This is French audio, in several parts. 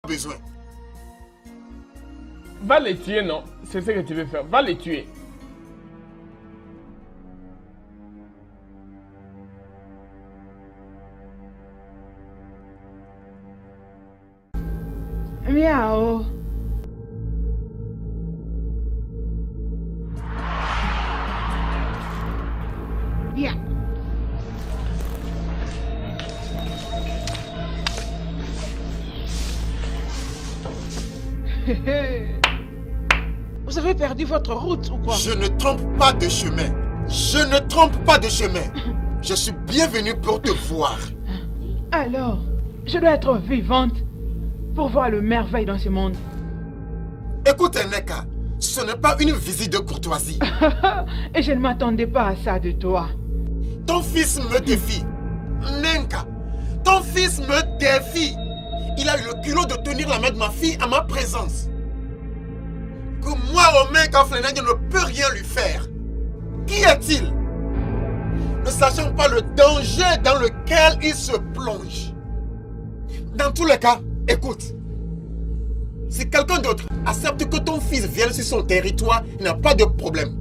Besoin. Va les tuer, non? C'est ce que tu veux faire. Va les tuer. Miao. Yeah. Vous avez perdu votre route ou quoi? Je ne trompe pas de chemin. Je ne trompe pas de chemin. Je suis bienvenu pour te voir. Alors, je dois être vivante pour voir le merveille dans ce monde. Écoute, Neka, ce n'est pas une visite de courtoisie. Et je ne m'attendais pas à ça de toi. Ton fils me défie. Nenka, ton fils me défie. Il a eu le culot de tenir la main de ma fille à ma présence. Que moi, Romain Kaflenagne, je ne peux rien lui faire. Qui est-il? Ne sachant pas le danger dans lequel il se plonge. Dans tous les cas, écoute. Si quelqu'un d'autre accepte que ton fils vienne sur son territoire, il n'y a pas de problème.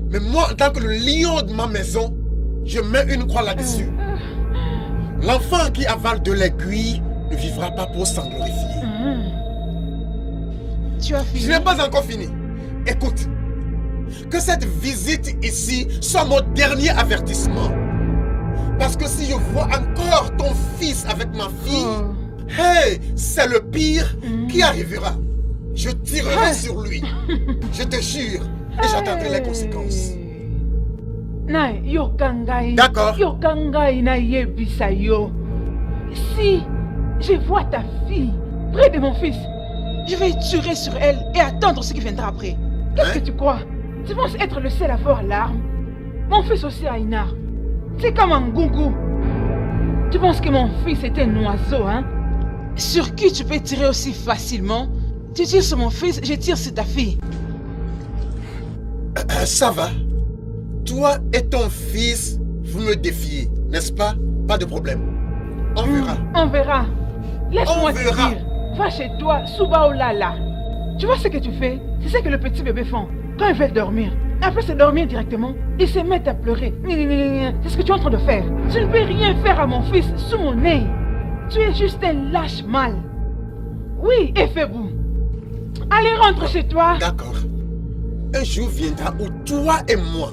Mais moi, en tant que le lion de ma maison, je mets une croix là-dessus. L'enfant qui avale de l'aiguille ne vivra pas pour s'en glorifier. Tu as fini? Je n'ai pas encore fini. Écoute, que cette visite ici soit mon dernier avertissement. Parce que si je vois encore ton fils avec ma fille, hey, c'est le pire qui arrivera. Je tirerai sur lui. Je te jure. Et j'attendrai les conséquences. D'accord. Si je vois ta fille près de mon fils, je vais tirer sur elle et attendre ce qui viendra après. Qu'est-ce que tu crois? Tu penses être le seul à avoir l'arme? Mon fils aussi a une arme. C'est comme un gougou. Tu penses que mon fils est un oiseau, hein? Sur qui tu peux tirer aussi facilement? Tu tires sur mon fils, je tire sur ta fille. Ça va. Toi et ton fils, vous me défiez, n'est-ce pas? Pas de problème. On verra. On verra. Laisse-moi te dire. Va chez toi, Subaolala. Tu vois ce que tu fais? C'est ce que le petit bébé fait quand il veut dormir. Après se dormir directement, il se met à pleurer. C'est ce que tu es en train de faire. Tu ne peux rien faire à mon fils sous mon nez. Tu es juste un lâche mal. Oui, Efebou. Allez, rentre chez toi. D'accord. Un jour viendra où toi et moi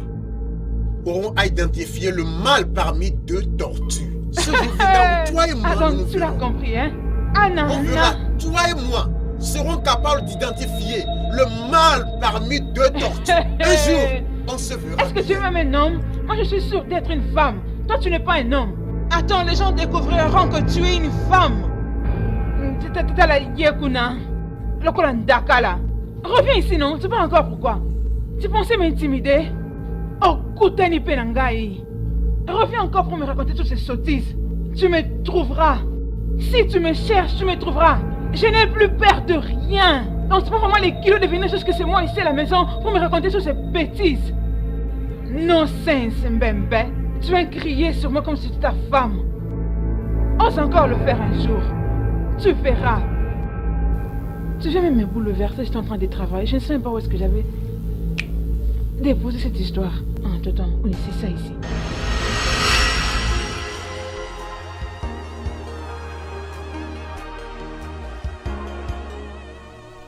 aurons à identifier le mal parmi deux tortues. Ce jour viendra où toi et moi donc tu l'as compris, hein? On verra, toi et moi serons capables d'identifier le mal parmi deux tortues. Un jour, on se verra. Est-ce que tu es même un homme? Moi, je suis sûre d'être une femme. Toi, tu n'es pas un homme. Attends, les gens découvriront que tu es une femme. Reviens ici, non? Tu sais pas encore pourquoi. Tu pensais m'intimider? Oh, Koutani Penangai. Reviens encore pour me raconter toutes ces sottises. Tu me trouveras. Si tu me cherches, tu me trouveras. Je n'ai plus peur de rien. Donc c'est pas vraiment les kilos de venir jusque chez moi ici à la maison pour me raconter toutes ces bêtises. Nonsense, Mbembe. Tu vas crier sur moi comme si tu étais ta femme. Ose encore le faire un jour. Tu verras. Tu viens même me bouleverser, j'étais en train de travailler. Je ne sais même pas où est-ce que j'avais déposé cette histoire. Attends, oui, c'est ça ici.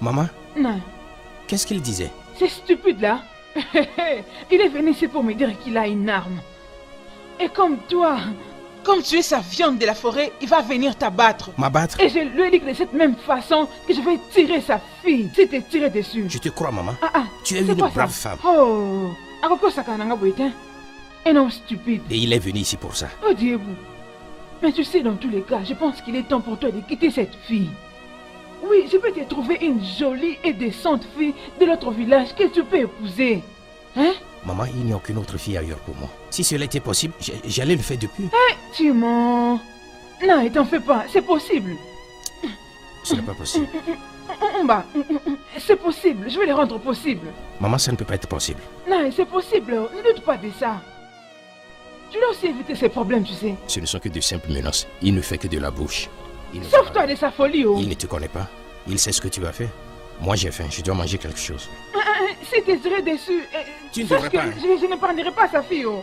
Maman? Non. Qu'est-ce qu'il disait? C'est stupide là. Il est venu ici pour me dire qu'il a une arme. Et comme toi, comme tu es sa viande de la forêt, il va venir t'abattre. M'abattre? Et je lui ai dit que de cette même façon que je vais tirer sa fille. Si tu tirer dessus. Je te crois, maman. Tu es c'est une brave femme. Oh, un homme stupide. Et il est venu ici pour ça. Oh Dieu. Mais tu sais, dans tous les cas, je pense qu'il est temps pour toi de quitter cette fille. Oui, je peux te trouver une jolie et décente fille de l'autre village que tu peux épouser. Hein? Maman, il n'y a aucune autre fille ailleurs pour moi. Si cela était possible, j'allais le faire depuis. Tu mens. Non, t'en fais pas, c'est possible. Ce n'est pas possible. C'est possible, je vais les rendre possible. Maman, ça ne peut pas être possible. Non, c'est possible, ne doute pas de ça. Tu dois aussi éviter ces problèmes, tu sais. Ce ne sont que de simples menaces. Il ne fait que de la bouche. Sauve-toi de sa folie, oh. Il ne te connaît pas. Il sait ce que tu vas faire. Moi, j'ai faim. Je dois manger quelque chose. Si tu serais déçu, Tu ne sache devrais que pas. je n'épargnerai pas sa fille, oh.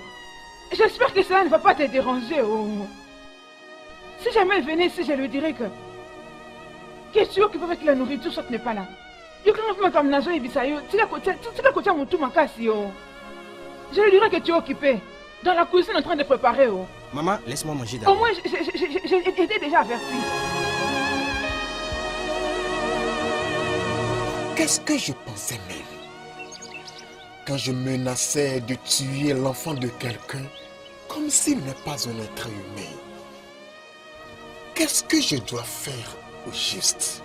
J'espère que cela ne va pas te déranger, oh. Si jamais elle venait ici, je lui dirais que tu es occupé avec la nourriture, soit tu n'es pas là. Je lui dirais que tu es occupé. Dans la cuisine en train de préparer, oh. Maman, laisse-moi manger Au d'abord. moins, j'ai été déjà averti. Qu'est-ce que je pensais même quand je menaçais de tuer l'enfant de quelqu'un comme s'il n'est pas un être humain? Qu'est-ce que je dois faire au juste?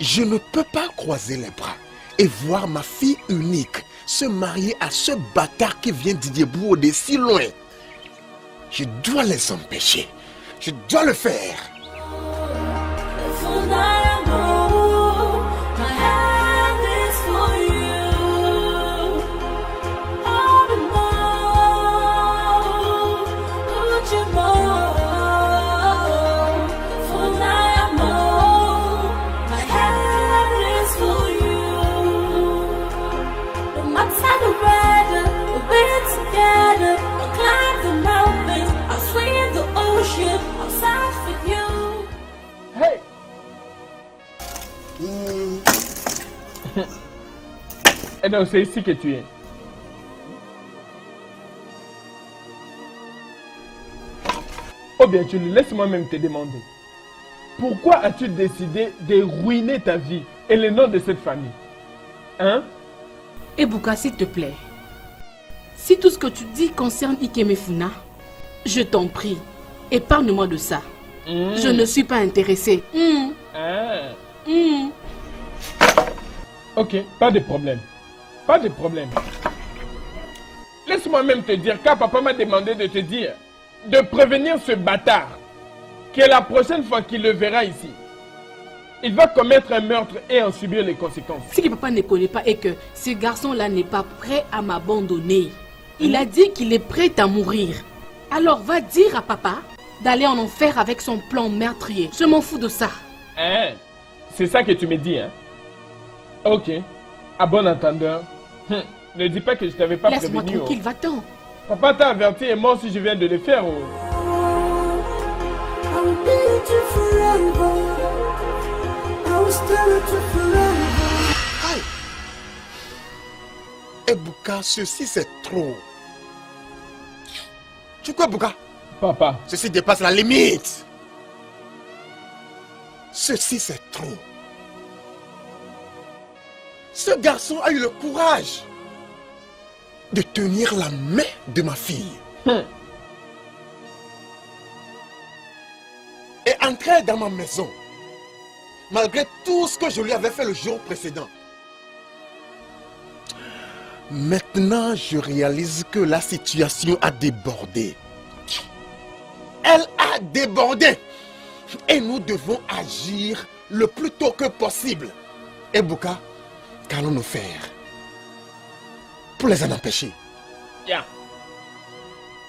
Je ne peux pas croiser les bras et voir ma fille unique se marier à ce bâtard qui vient d'Idiébou de si loin. Je dois les empêcher. Je dois le faire. Hey! Et donc c'est ici que tu es. Oh bien, tu laisse-moi même te demander. Pourquoi as-tu décidé de ruiner ta vie et le nom de cette famille? Hein? Ebuka, s'il te plaît. Si tout ce que tu dis concerne Ikemefuna, je t'en prie, épargne-moi de ça. Je ne suis pas intéressée. Ok, pas de problème. Pas de problème. Laisse-moi même te dire, car papa m'a demandé de te dire, de prévenir ce bâtard, que la prochaine fois qu'il le verra ici, il va commettre un meurtre et en subir les conséquences. Ce que papa ne connaît pas est que ce garçon-là n'est pas prêt à m'abandonner. Il a dit qu'il est prêt à mourir. Alors va dire à papa d'aller en enfer avec son plan meurtrier. Je m'en fous de ça. Hein? C'est ça que tu me dis, hein? Ok. À bon entendeur. Ne dis pas que je t'avais pas Laisse-moi prévenu. tranquille, va-t'en. Papa t'a averti et moi aussi je viens de le faire. Aïe! Ebuka, ceci c'est trop. Tu crois, Ebuka? Papa. Ceci dépasse la limite. Ceci c'est trop. Ce garçon a eu le courage de tenir la main de ma fille. Et entrer dans ma maison, malgré tout ce que je lui avais fait le jour précédent. Maintenant, je réalise que la situation a débordé. Elle a débordé. Et nous devons agir le plus tôt que possible. Ebuka, qu'allons-nous faire pour les en empêcher? Yeah.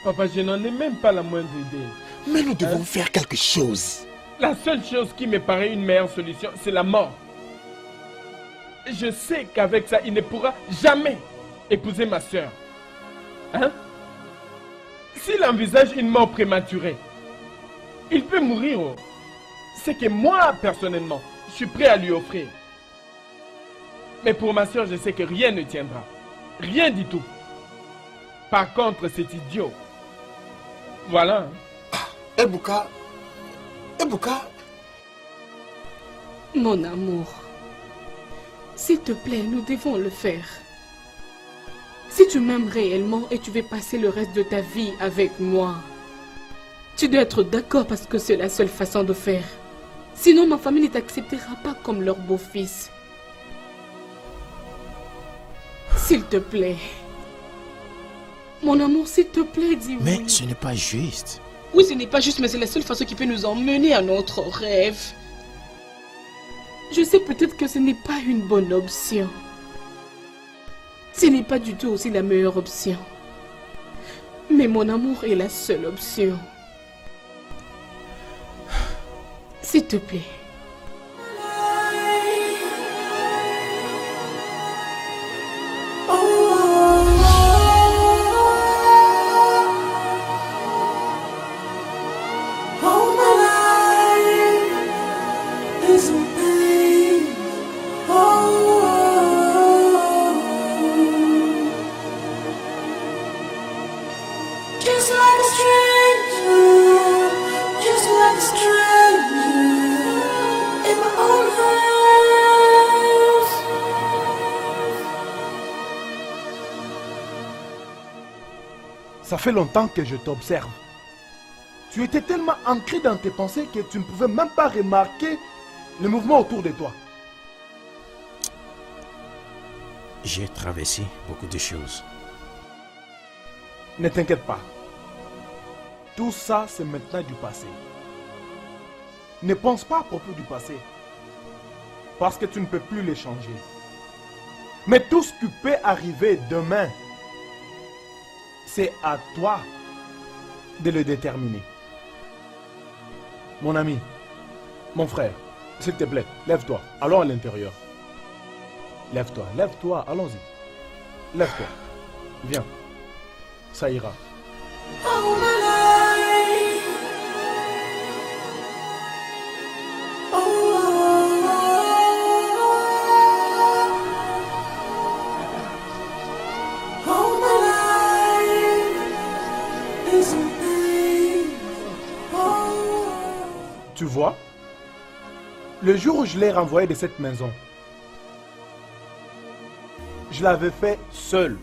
Papa, je n'en ai même pas la moindre idée. Mais nous devons faire quelque chose. La seule chose qui me paraît une meilleure solution, c'est la mort. Je sais qu'avec ça, il ne pourra jamais épouser ma soeur. Hein? S'il envisage une mort prématurée, il peut mourir. Oh. C'est que moi, personnellement, je suis prêt à lui offrir. Mais pour ma soeur, je sais que rien ne tiendra. Rien du tout. Par contre, c'est idiot. Voilà. Ebuka. Ebuka. Mon amour, s'il te plaît, nous devons le faire. Si tu m'aimes réellement et tu veux passer le reste de ta vie avec moi, tu dois être d'accord parce que c'est la seule façon de faire. Sinon, ma famille ne t'acceptera pas comme leur beau-fils. S'il te plaît. Mon amour, s'il te plaît, dis-moi. Mais ce n'est pas juste. Oui, ce n'est pas juste, mais c'est la seule façon qui peut nous emmener à notre rêve. Je sais peut-être que ce n'est pas une bonne option. Ce n'est pas du tout aussi la meilleure option. Mais mon amour est la seule option. S'il te plaît. Ça fait longtemps que je t'observe. Tu étais tellement ancré dans tes pensées que tu ne pouvais même pas remarquer le mouvement autour de toi. J'ai traversé beaucoup de choses. Ne t'inquiète pas. Tout ça, c'est maintenant du passé. Ne pense pas à propos du passé. Parce que tu ne peux plus les changer. Mais tout ce qui peut arriver demain, c'est à toi de le déterminer. Mon ami, mon frère, s'il te plaît, lève-toi. Allons à l'intérieur. Lève-toi, lève-toi, allons-y. Lève-toi. Viens. Ça ira. Tu vois, le jour où je l'ai renvoyé de cette maison, je l'avais fait seul.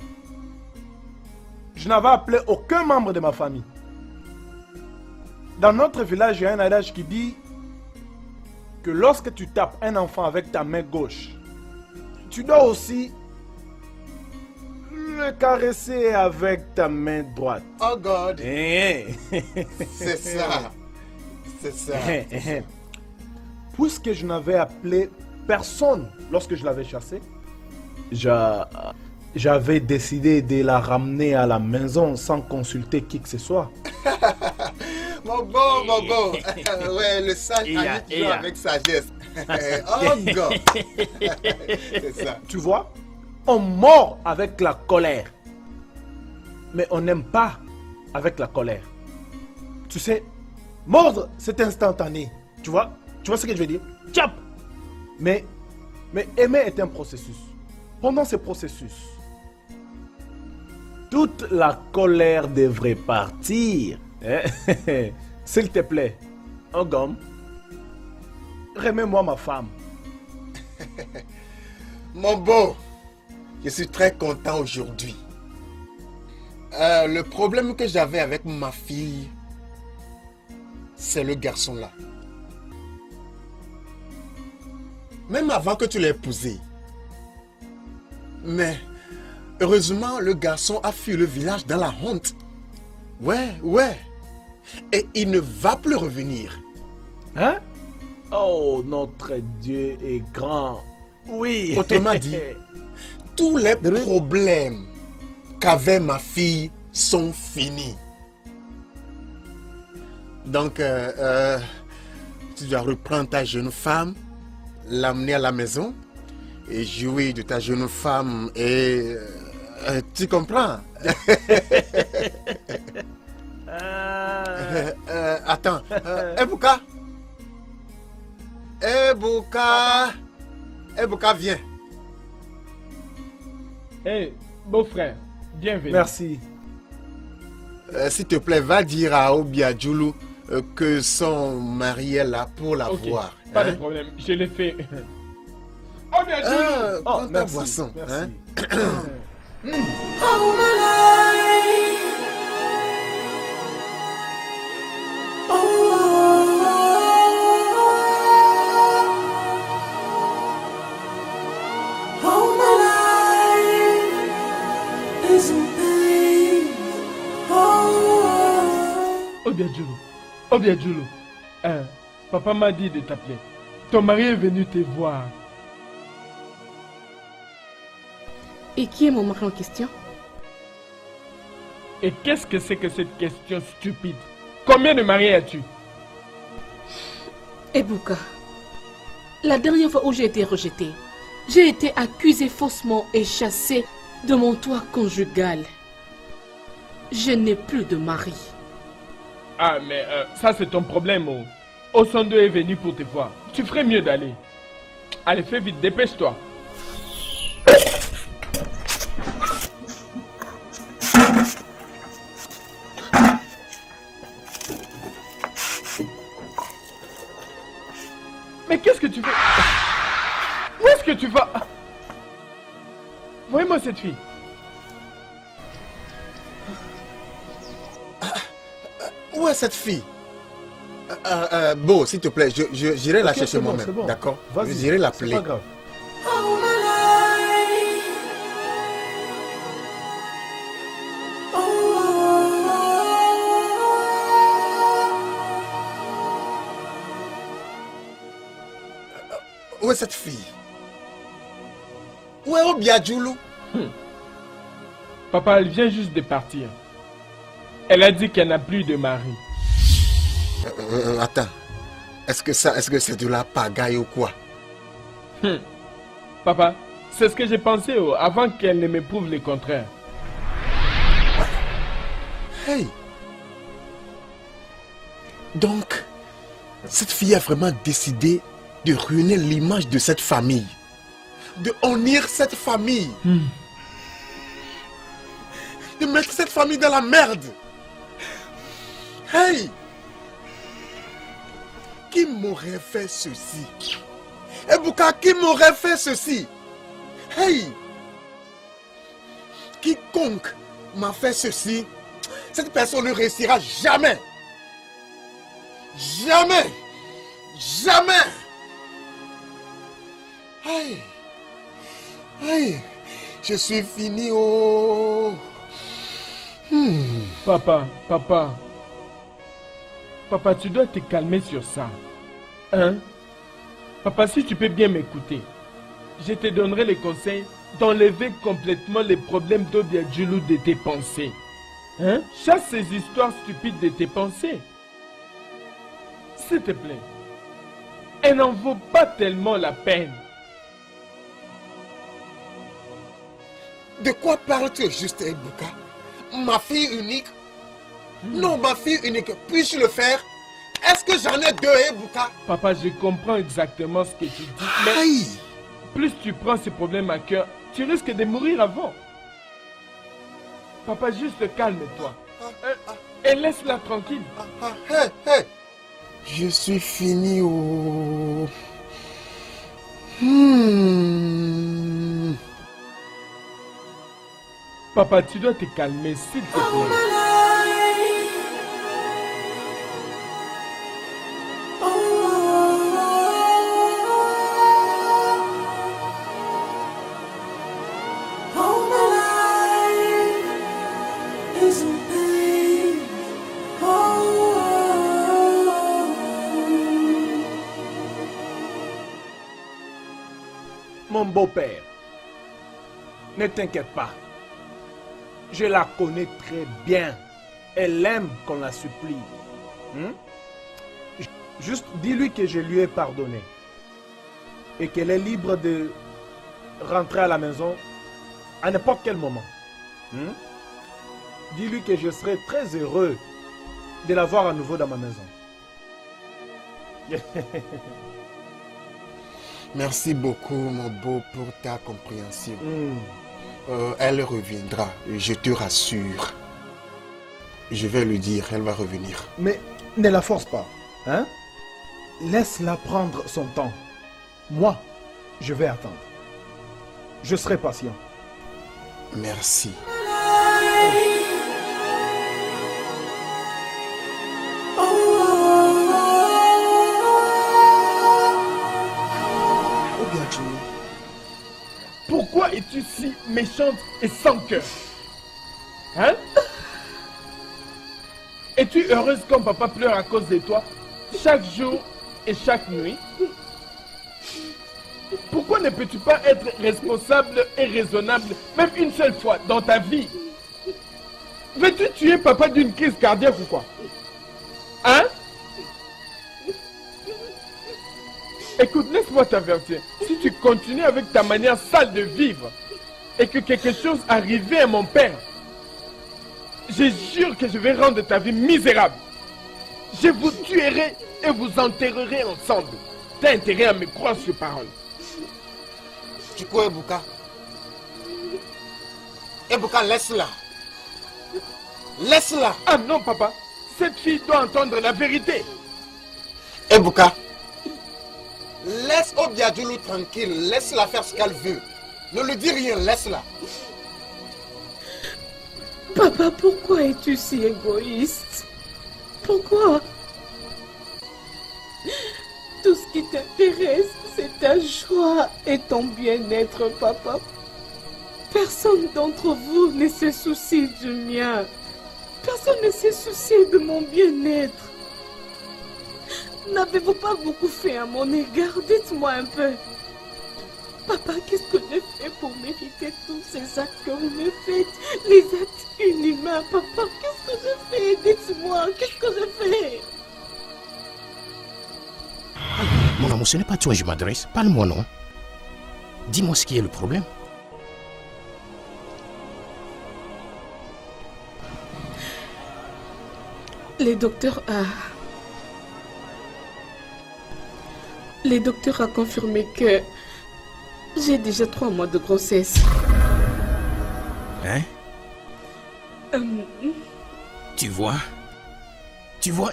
Je n'avais appelé aucun membre de ma famille. Dans notre village, il y a un adage qui dit que lorsque tu tapes un enfant avec ta main gauche, tu dois aussi le caresser avec ta main droite. Oh God. Eh. C'est ça. C'est ça. Puisque je n'avais appelé personne lorsque je l'avais chassée, j'avais décidé de la ramener à la maison sans consulter qui que ce soit. Mon beau. Ouais, le sage ami qui joue avec sagesse. Oh God. C'est ça. Tu vois, on mord avec la colère. Mais on n'aime pas avec la colère. Tu sais, mordre, c'est instantané. Tu vois ce que je veux dire? Tchap! Mais aimer est un processus. Pendant ce processus, toute la colère devrait partir. S'il te plaît, un gomme, remets-moi ma femme. Mon beau, je suis très content aujourd'hui. Le problème que j'avais avec ma fille, c'est le garçon là. Même avant que tu l'aies épousé. Mais heureusement, le garçon a fui le village dans la honte. Ouais. Et il ne va plus revenir. Hein? Oh, notre Dieu est grand. Oui. Autrement dit, tous les problèmes qu'avait ma fille sont finis. Donc, tu dois reprendre ta jeune femme, l'amener à la maison et jouir de ta jeune femme et... tu comprends? Attends, Ebuka, viens. Hé, beau-frère, bienvenue. Merci. S'il te plaît, va dire à Obiadjoulou que son mari est là pour la Ok, voir. pas de problème, je l'ai fait. Oh bien sûr. Prends ta merci, boisson. merci. Hein? Obiadjoulou, papa m'a dit de t'appeler. Ton mari est venu te voir. Et qui est mon mari en question? Et qu'est-ce que c'est que cette question stupide? Combien de maris as-tu? Ebuka, la dernière fois où j'ai été rejetée, j'ai été accusée faussement et chassée de mon toit conjugal. Je n'ai plus de mari. Ah, mais ça c'est ton problème. Oh. Osondo est venu pour te voir. Tu ferais mieux d'aller. Allez, fais vite, dépêche-toi. Mais qu'est-ce que tu fais? Où est-ce que tu vas? Voyez-moi cette fille. Où est cette fille? Bon, s'il te plaît, j'irai la chercher moi-même. Bon. D'accord? Vas-y, J'irai l'appeler. c'est pas grave. Où est cette fille? Où est Obiadjoulou? Papa, elle vient juste de partir. Elle a dit qu'elle n'a plus de mari. Attends. Est-ce que c'est de la pagaille ou quoi? Papa, c'est ce que j'ai pensé avant qu'elle ne me prouve le contraire. Hey! Donc, cette fille a vraiment décidé de ruiner l'image de cette famille. De honnir cette famille. De mettre cette famille dans la merde. Hey! Qui m'aurait fait ceci? Ebuka, qui m'aurait fait ceci? Hey! Quiconque m'a fait ceci, cette personne ne réussira jamais. Jamais! Jamais! Hey! Hey! Je suis fini, oh! Papa, tu dois te calmer sur ça. Hein? Papa, si tu peux bien m'écouter, je te donnerai les conseils d'enlever complètement les problèmes d'Obiadjoulou de tes pensées. Hein? Chasse ces histoires stupides de tes pensées. S'il te plaît. Elle n'en vaut pas tellement la peine. De quoi parles-tu juste, Ebuka? Ma fille unique? Non, ma fille unique. Puis-je le faire? Est-ce que j'en ai deux, Ebuka? Papa, je comprends exactement ce que tu dis. Mais Aïe! plus tu prends ces problèmes à cœur, tu risques de mourir avant. Papa, juste calme-toi. Et laisse-la tranquille. Hey. Je suis fini, oh. Papa, tu dois te calmer, s'il te plaît. Mon beau-père, ne t'inquiète pas. Je la connais très bien. Elle aime qu'on la supplie. Juste dis-lui que je lui ai pardonné. Et qu'elle est libre de rentrer à la maison à n'importe quel moment. Dis-lui que je serai très heureux de la voir à nouveau dans ma maison. Merci beaucoup, mon beau, pour ta compréhension. Elle reviendra, je te rassure. Je vais lui dire, elle va revenir. Mais ne la force pas, hein? Laisse-la prendre son temps. Moi, je vais attendre. Je serai patient. Merci. Pourquoi es-tu si méchante et sans cœur? Hein? Es-tu heureuse quand papa pleure à cause de toi chaque jour et chaque nuit? Pourquoi ne peux-tu pas être responsable et raisonnable, même une seule fois dans ta vie? Veux-tu tuer papa d'une crise cardiaque ou quoi? Hein? Écoute, laisse-moi t'avertir. Si tu continues avec ta manière sale de vivre et que quelque chose arrivait à mon père, je jure que je vais rendre ta vie misérable. Je vous tuerai et vous enterrerai ensemble. T'as intérêt à me croire sur parole. Tu crois Ebuka? Ebuka, laisse-la. Laisse-la. Ah non, papa. Cette fille doit entendre la vérité. Ebuka, laisse Obiadjoulou tranquille. Laisse-la faire ce qu'elle veut. Ne lui dis rien, laisse-la. Papa, pourquoi es-tu si égoïste? Pourquoi? Tout ce qui t'intéresse, c'est ta joie et ton bien-être, papa. Personne d'entre vous ne se soucie du mien. Personne ne se soucie de mon bien-être. N'avez-vous pas beaucoup fait à mon égard? Dites-moi un peu. Papa, qu'est-ce que j'ai fait pour mériter tous ces actes que vous me faites? Les actes inhumains, papa, qu'est-ce que j'ai fait? Dites-moi, qu'est-ce que j'ai fait? Mon amour, ce n'est pas toi que je m'adresse. Parle-moi, non. Dis-moi ce qui est le problème. Les docteurs a confirmé que j'ai déjà 3 mois de grossesse. Hein? Tu vois,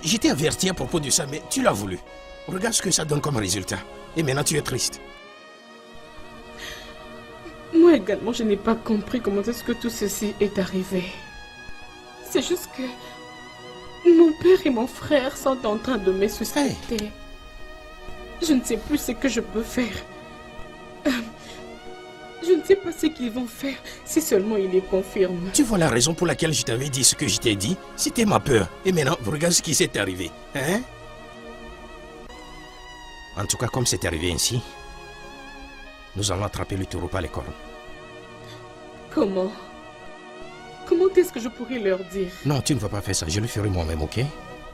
je t'ai averti à propos de ça, mais tu l'as voulu. Regarde ce que ça donne comme résultat. Et maintenant, tu es triste. Moi également, je n'ai pas compris comment est-ce que tout ceci est arrivé. C'est juste que mon père et mon frère sont en train de me suspecter. Je ne sais plus ce que je peux faire. Je ne sais pas ce qu'ils vont faire si seulement ils les confirment. Tu vois la raison pour laquelle je t'avais dit ce que je t'ai dit? C'était ma peur. Et maintenant, regarde ce qui s'est arrivé. Hein? En tout cas, comme c'est arrivé ainsi, nous allons attraper le taureau par les cornes. Comment? Comment est-ce que je pourrais leur dire? Non, tu ne vas pas faire ça. Je le ferai moi-même, ok?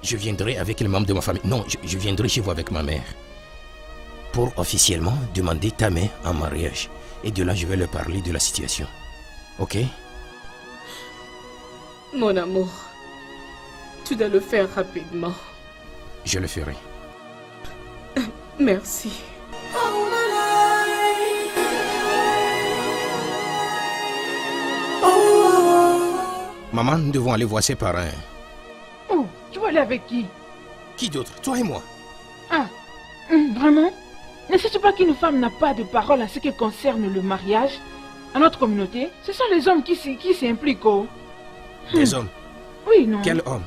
Je viendrai avec les membres de ma famille. Non, je viendrai chez vous avec ma mère. Pour officiellement demander ta main en mariage. Et de là, je vais leur parler de la situation. Ok? Mon amour, tu dois le faire rapidement. Je le ferai. Merci. Maman, nous devons aller voir ses parents. Oh, tu vas aller avec qui? Qui d'autre? Toi et moi. Ah, vraiment? Ne sais-tu pas qu'une femme n'a pas de parole en ce qui concerne le mariage? À notre communauté, ce sont les hommes qui s'y impliquent. Oh. Des hommes? Oui, non. Quel homme?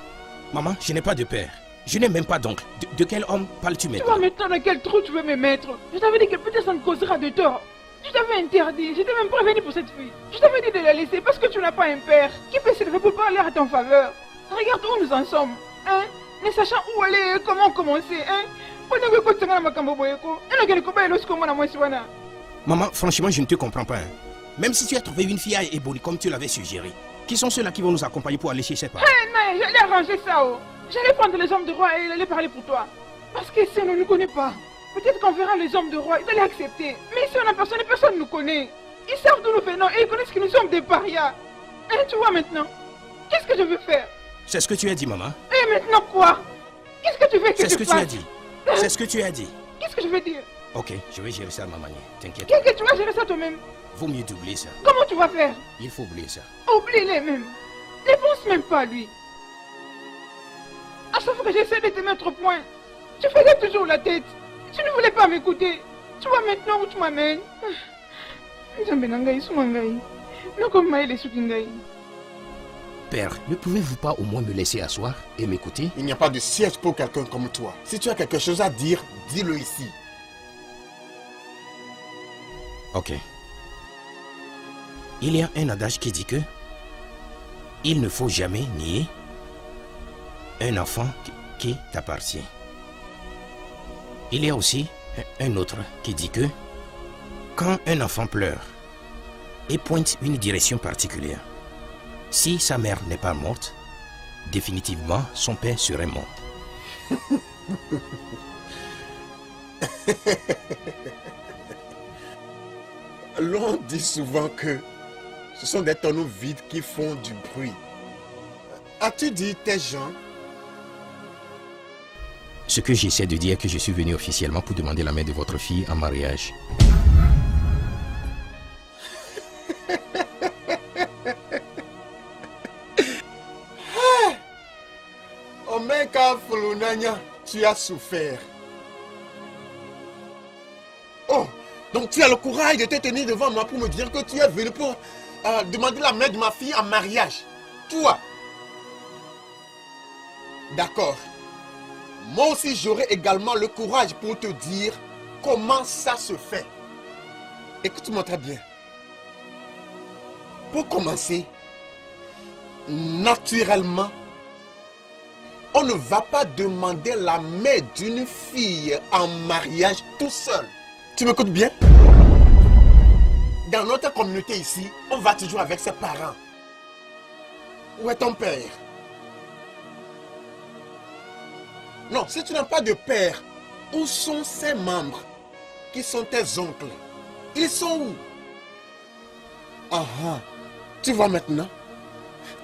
Maman, je n'ai pas de père. Je n'ai même pas d'oncle. De quel homme parles-tu Tu maintenant? vois maintenant dans quel trou tu veux me mettre? Je t'avais dit que peut-être ça me causera de tort. Je t'avais interdit, je t'ai même prévenu pour cette fille. Je t'avais dit de la laisser parce que tu n'as pas un père qui peut se lever pour parler à ton faveur. Regarde où nous en sommes, hein? Ne sachant où aller et comment commencer, hein? Maman, franchement, je ne te comprends pas. Hein. Même si tu as trouvé une fille à Eboli comme tu l'avais suggéré, qui sont ceux-là qui vont nous accompagner pour aller chez ses parents? Mais j'allais arranger ça, oh. J'allais prendre les hommes de roi et aller parler pour toi. Parce que si on ne nous connaît pas, peut-être qu'on verra les hommes de roi, ils allaient accepter. Mais ici on a personne et personne ne nous connaît. Ils savent d'où nous venons et ils connaissent que nous sommes des parias. Et tu vois maintenant, qu'est-ce que je veux faire? C'est ce que tu as dit, maman. Et maintenant quoi? Qu'est-ce que tu veux que je fasse? C'est ce que tu as dit. C'est ce que tu as dit. Qu'est-ce que je veux dire? Ok, je vais gérer ça à ma manière. T'inquiète. Qu'est-ce que tu vas gérer ça toi-même? Vaut mieux d'oublier ça. Comment tu vas faire? Il faut oublier ça. Oublie-les même. Ne pense même pas à lui. À chaque fois que j'essaie de te mettre au point, tu faisais toujours la tête. Tu ne voulais pas m'écouter. Tu vois maintenant où tu m'amènes. Père, ne pouvez-vous pas au moins me laisser asseoir et m'écouter? Il n'y a pas de siège pour quelqu'un comme toi. Si tu as quelque chose à dire, dis-le ici. Ok. Il y a un adage qui dit que il ne faut jamais nier un enfant qui t'appartient. Il y a aussi un autre qui dit que Quand un enfant pleure et pointe une direction particulière, si sa mère n'est pas morte, définitivement son père serait mort. L'on dit souvent que ce sont des tonneaux vides qui font du bruit. As-tu dit tes gens? Ce que j'essaie de dire est que je suis venu officiellement pour demander la main de votre fille en mariage. Omeka Fulunanya, tu as souffert. Oh, donc tu as le courage de te tenir devant moi pour me dire que tu es venu pour demander la main de ma fille en mariage. Toi. D'accord. Moi aussi, j'aurai également le courage pour te dire comment ça se fait. Écoute-moi très bien. Pour commencer, naturellement, on ne va pas demander la main d'une fille en mariage tout seul. Tu m'écoutes bien? Dans notre communauté ici, on va toujours avec ses parents. Où est ton père? Non, si tu n'as pas de père, où sont ses membres? Qui sont tes oncles? Ils sont où? Ah ah, tu vois maintenant?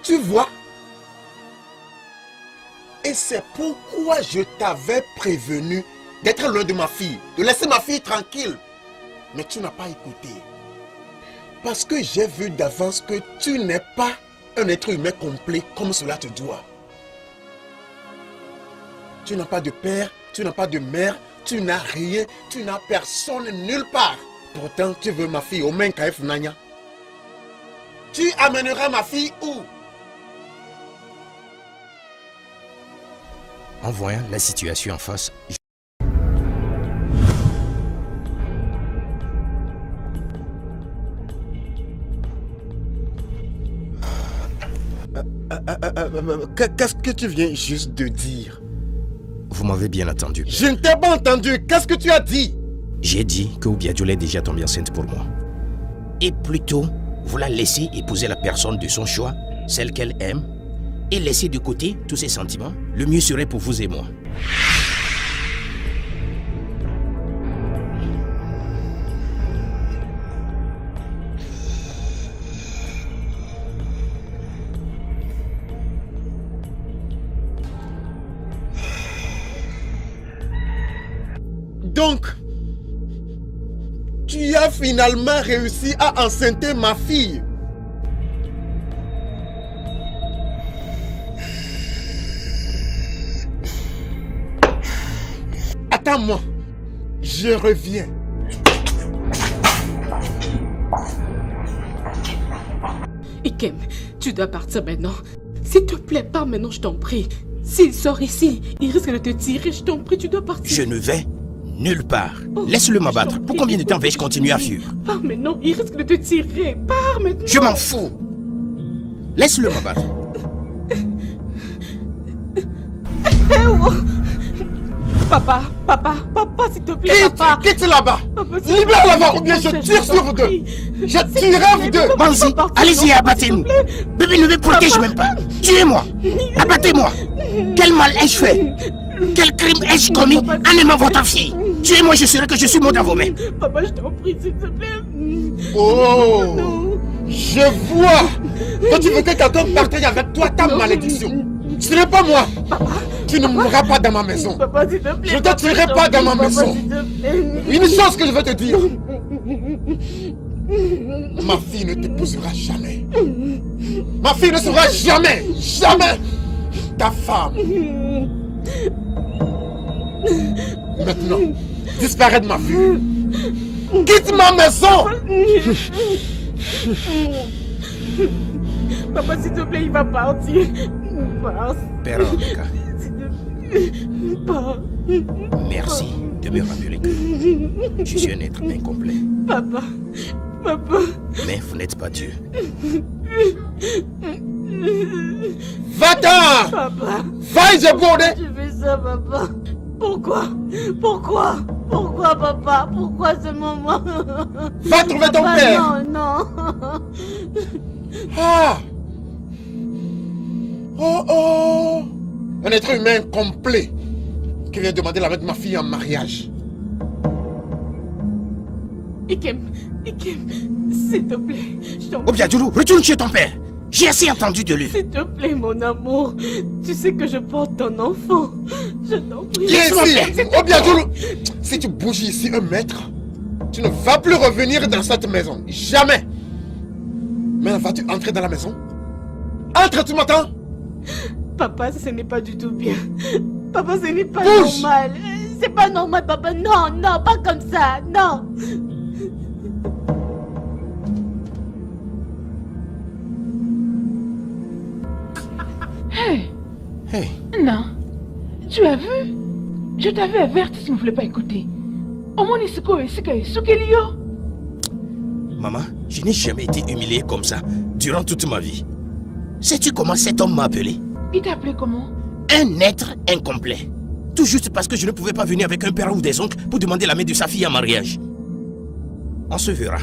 Tu vois? Et c'est pourquoi je t'avais prévenu d'être loin de ma fille, de laisser ma fille tranquille. Mais tu n'as pas écouté. Parce que j'ai vu d'avance que tu n'es pas un être humain complet comme cela te doit. Tu n'as pas de père, tu n'as pas de mère, tu n'as rien, tu n'as personne nulle part. Pourtant, tu veux ma fille au Menkaef Nanya. Tu amèneras ma fille où? En voyant la situation en face, Qu'est-ce que tu viens juste de dire? vous m'avez bien entendu. Je ne t'ai pas entendu. Qu'est-ce que tu as dit? J'ai dit que Obiadiola est déjà tombée enceinte pour moi. Et plutôt, vous la laissez épouser la personne de son choix, celle qu'elle aime, et laisser de côté tous ses sentiments, le mieux serait pour vous et moi. Donc, tu as finalement réussi à enceinter ma fille. Attends-moi, je reviens. Ikem, tu dois partir maintenant. S'il te plaît, pars maintenant, je t'en prie. S'il sort ici, il risque de te tirer, je t'en prie, tu dois partir. Je ne vais nulle part. Laisse-le m'abattre. Pour combien de temps vais-je continuer à fuir? Pars maintenant, il risque de te tirer. Pars maintenant. Je m'en fous. Laisse-le m'abattre. Papa, s'il te plaît, papa. Quitte là-bas. Papa, Libère là-bas ou bien je tire sur vous deux. Je tuerai vous deux. Banzi, allez-y, abattez-nous. Bébé ne me protège même pas. Tuez-moi. Abattez-moi. Quel mal ai-je fait? Quel crime ai-je commis en aimant votre fille? Tuez-moi, je serai que je suis mort dans vos mains. Papa, je t'en prie, s'il te plaît. Oh, Non. je vois que tu veux que quelqu'un partage avec toi ta malédiction. Ce n'est pas moi. Papa, Tu ne mourras pas dans ma maison. papa, s'il te plaît. Je ne te tuerai pas dans ma maison. S'il te plaît. Une chose que je veux te dire. Ma fille ne t'épousera jamais. Ma fille ne sera jamais, jamais ta femme. Maintenant, disparais de ma vue. Quitte ma maison. Papa, s'il te plaît, il va partir. Pars. Père Andeka, S'il te plaît. Pars. merci de me rappeler que je suis un être incomplet. Papa. Mais vous n'êtes pas Dieu. Va-t'en. Papa. Va, Jeboude. Tu fais ça, papa. Pourquoi? Pourquoi, papa? Pourquoi seulement moi? Va trouver ton Papa, père. Non, non. Ah. Oh. Un être humain complet qui vient demander la main de ma fille en mariage. Ikem, s'il te plaît, je t'en prie. Obiadjoulou, retourne chez ton père. J'ai assez entendu de lui. S'il te plaît, mon amour. Tu sais que je porte ton enfant. Je t'en prie. Viens ici, Obiadjoulou. Si tu bouges ici 1 mètre, tu ne vas plus revenir dans cette maison. Jamais. Mais vas-tu entrer dans la maison? Entre, tu m'entends? Papa, ce n'est pas du tout bien. Papa, ce n'est pas Bouge. normal. C'est pas normal, papa. Non, non, pas comme ça. Non. Hey, Hey, non. Tu as vu? Je t'avais averti si tu ne voulais pas écouter. Omoni Siko et Sika et Sukelio. maman, je n'ai jamais été humilié comme ça durant toute ma vie. Sais-tu comment cet homme m'a appelé? Il t'a appelé comment? Un être incomplet. Tout juste parce que je ne pouvais pas venir avec un père ou des oncles pour demander la main de sa fille en mariage. On se verra.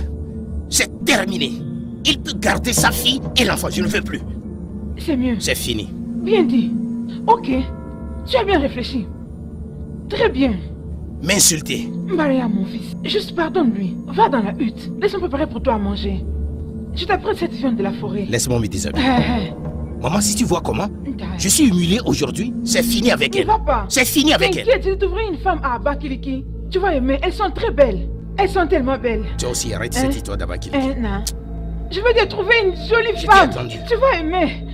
C'est terminé. Il peut garder sa fille et l'enfant. Je ne veux plus. C'est mieux. C'est fini. Bien dit. Ok. Tu as bien réfléchi. Très bien. M'insulter. Maria, mon fils, juste pardonne-lui. Va dans la hutte. Laisse-moi préparer pour toi à manger. Je t'apprends cette viande de la forêt. Laisse-moi me déshabiller. Hey, Maman, si tu vois comment, hey. je suis humilié aujourd'hui, c'est fini avec Ne elle. va pas. C'est fini avec elle. T'inquiète, je vais t'ouvrir une femme à Bakiliki. Tu vas aimer, elles sont très belles. Elles sont tellement belles. Toi aussi, arrête cette histoire d'Abakili. Non. Je vais te trouver une jolie Je t'ai femme. attendu. Tu vas aimer.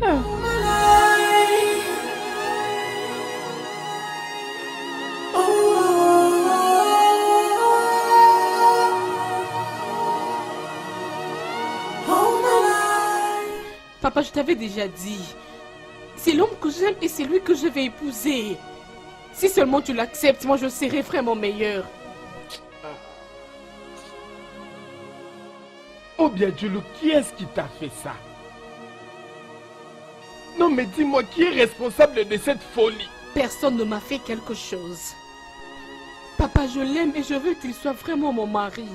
Oh. Papa, je t'avais déjà dit. C'est l'homme que j'aime et c'est lui que je vais épouser. Si seulement tu l'acceptes, moi je serai vraiment meilleur. Obiadjoulou, qui est-ce qui t'a fait ça? Non mais dis-moi, qui est responsable de cette folie? Personne ne m'a fait quelque chose. Papa, je l'aime et je veux qu'il soit vraiment mon mari.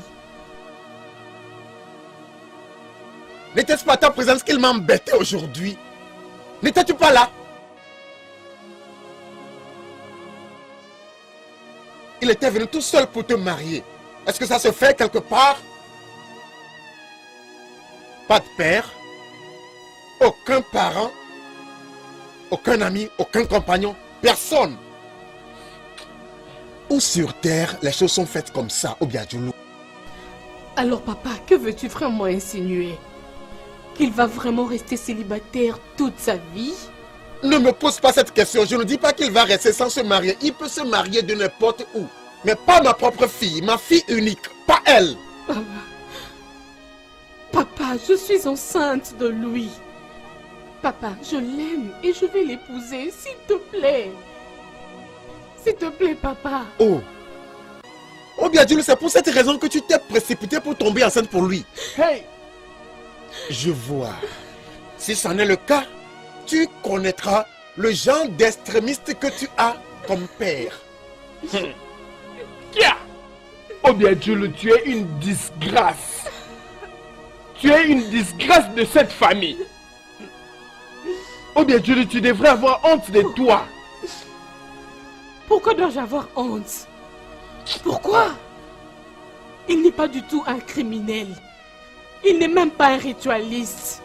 N'était-ce pas ta présence qui m'a embêté aujourd'hui? N'étais-tu pas là? Il était venu tout seul pour te marier. Est-ce que ça se fait quelque part? Pas de père, aucun parent, aucun ami, aucun compagnon, personne. Ou sur terre, les choses sont faites comme ça, Obiadjoulou. Alors papa, que veux-tu vraiment insinuer? Qu'il va vraiment rester célibataire toute sa vie? Ne me pose pas cette question. Je ne dis pas qu'il va rester sans se marier. Il peut se marier de n'importe où. Mais pas ma propre fille, ma fille unique, pas elle. Papa, je suis enceinte de lui. Papa, je l'aime et je vais l'épouser, s'il te plaît. S'il te plaît, papa. Oh. Obiadjoulou, c'est pour cette raison que tu t'es précipité pour tomber enceinte pour lui. Hey! Je vois. Si c'en est le cas, tu connaîtras le genre d'extrémiste que tu as comme père. Kia! Obiadjoulou, tu es une disgrâce. Tu es une disgrâce de cette famille. Obiadjoulou, tu devrais avoir honte de toi. Pourquoi dois-je avoir honte? Pourquoi? Il n'est pas du tout un criminel. Il n'est même pas un ritualiste.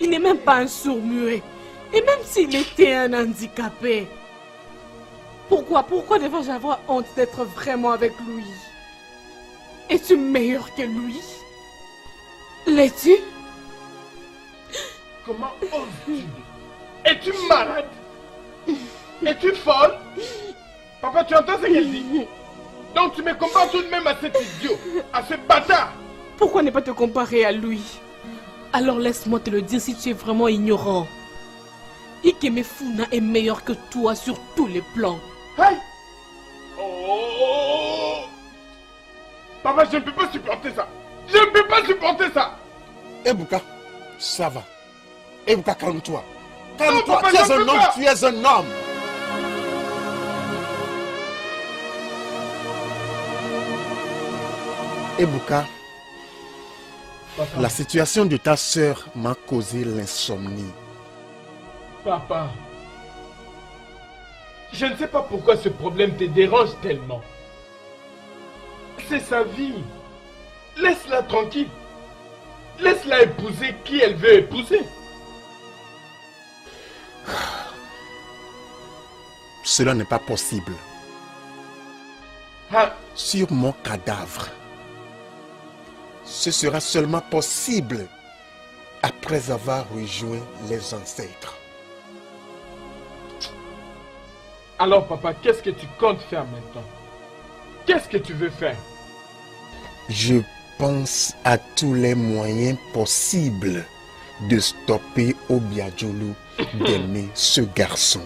Il n'est même pas un sourd-muet. Et même s'il était un handicapé. Pourquoi devrais-je avoir honte d'être vraiment avec lui? Es-tu meilleur que lui? L'es-tu? Comment oses-tu? Es-tu malade? Es-tu folle? Papa, tu entends ce qu'elle dit? Donc tu me compares tout de même à cet idiot, à ce bâtard. Pourquoi ne pas te comparer à lui? Alors laisse-moi te le dire si tu es vraiment ignorant. Ikemefuna est meilleur que toi sur tous les plans. Hey! Oh! Papa, je ne peux pas supporter ça. Je ne peux pas supporter ça. Ebuka, ça va. Ebuka, calme-toi. Calme-toi, papa, tu es j'en un peux homme, pas. tu es un homme. Ebuka, Papa. la situation de ta sœur m'a causé l'insomnie. Papa. Je ne sais pas pourquoi ce problème te dérange tellement. C'est sa vie. Laisse-la tranquille. Laisse-la épouser qui elle veut épouser. Cela n'est pas possible. Ah, Sur mon cadavre, ce sera seulement possible après avoir rejoint les ancêtres. alors papa, qu'est-ce que tu comptes faire maintenant? Qu'est-ce que tu veux faire? Je pense à tous les moyens possibles de stopper Obiadjulu d'aimer ce garçon.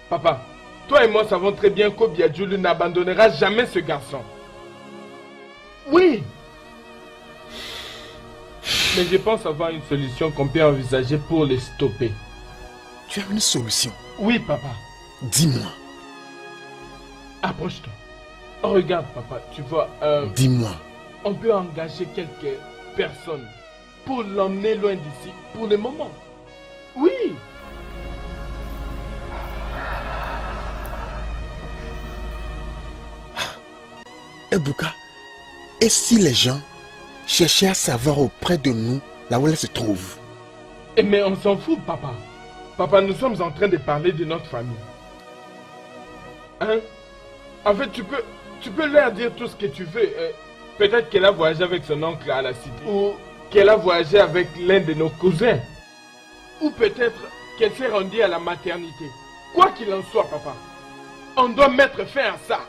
Papa, toi et moi savons très bien qu'Obiadjulu n'abandonnera jamais ce garçon. Oui. Mais je pense avoir une solution qu'on peut envisager pour le stopper. Tu as une solution? Oui, papa. Dis-moi. Approche-toi. Regarde, papa, tu vois, Dis-moi. on peut engager quelques personnes pour l'emmener loin d'ici pour le moment. Oui. Ebuka, et si les gens cherchaient à savoir auprès de nous là où elle se trouve? Mais on s'en fout, papa. Papa, nous sommes en train de parler de notre famille. Hein? En fait, tu peux leur dire tout ce que tu veux. Peut-être qu'elle a voyagé avec son oncle à la cité. Ou qu'elle a voyagé avec l'un de nos cousins. Ou peut-être qu'elle s'est rendue à la maternité. Quoi qu'il en soit, papa, on doit mettre fin à ça.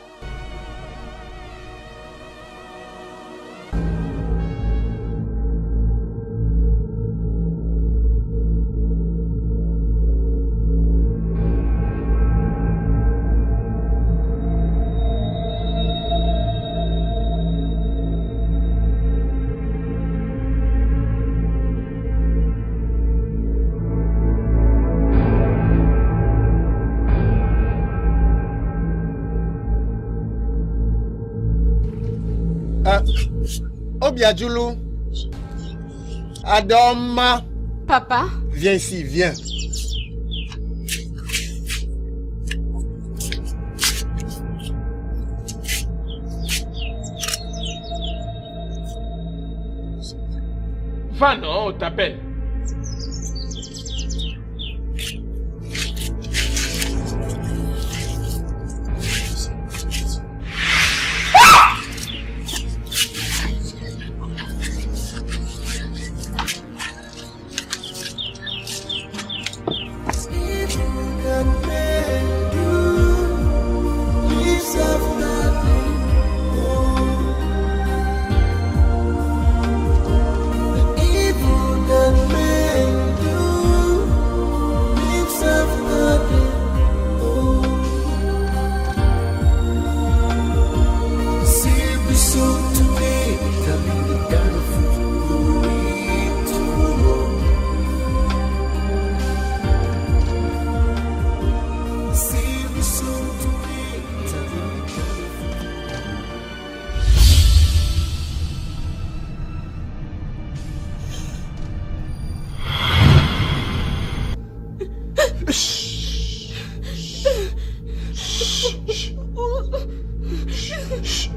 Obiadjulu, Adoma, Papa, viens ici, viens. Va non, on t'appelle.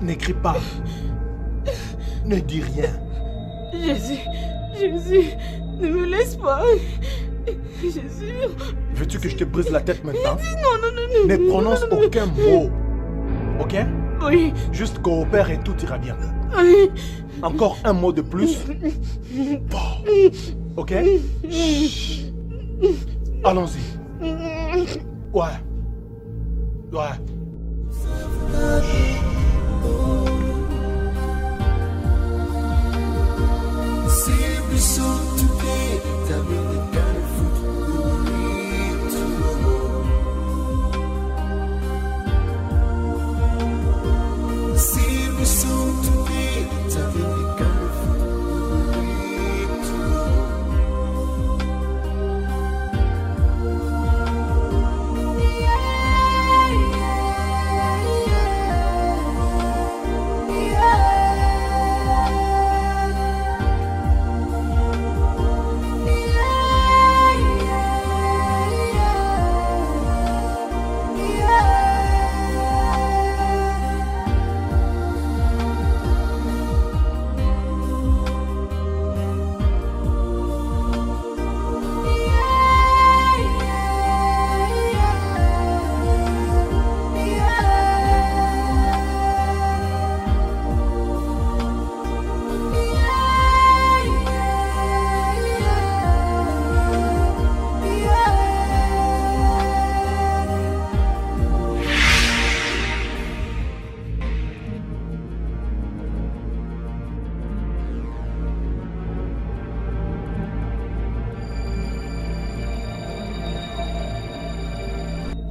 N'écris pas. Ne dis rien. Jésus, ne me laisse pas. Jésus. Veux-tu que je te brise la tête maintenant? Non. Ne prononce aucun mot. Ok? Oui. Juste coopère et tout ira bien. Oui. Encore un mot de plus. Bon. Ok? Allons-y. Ouais.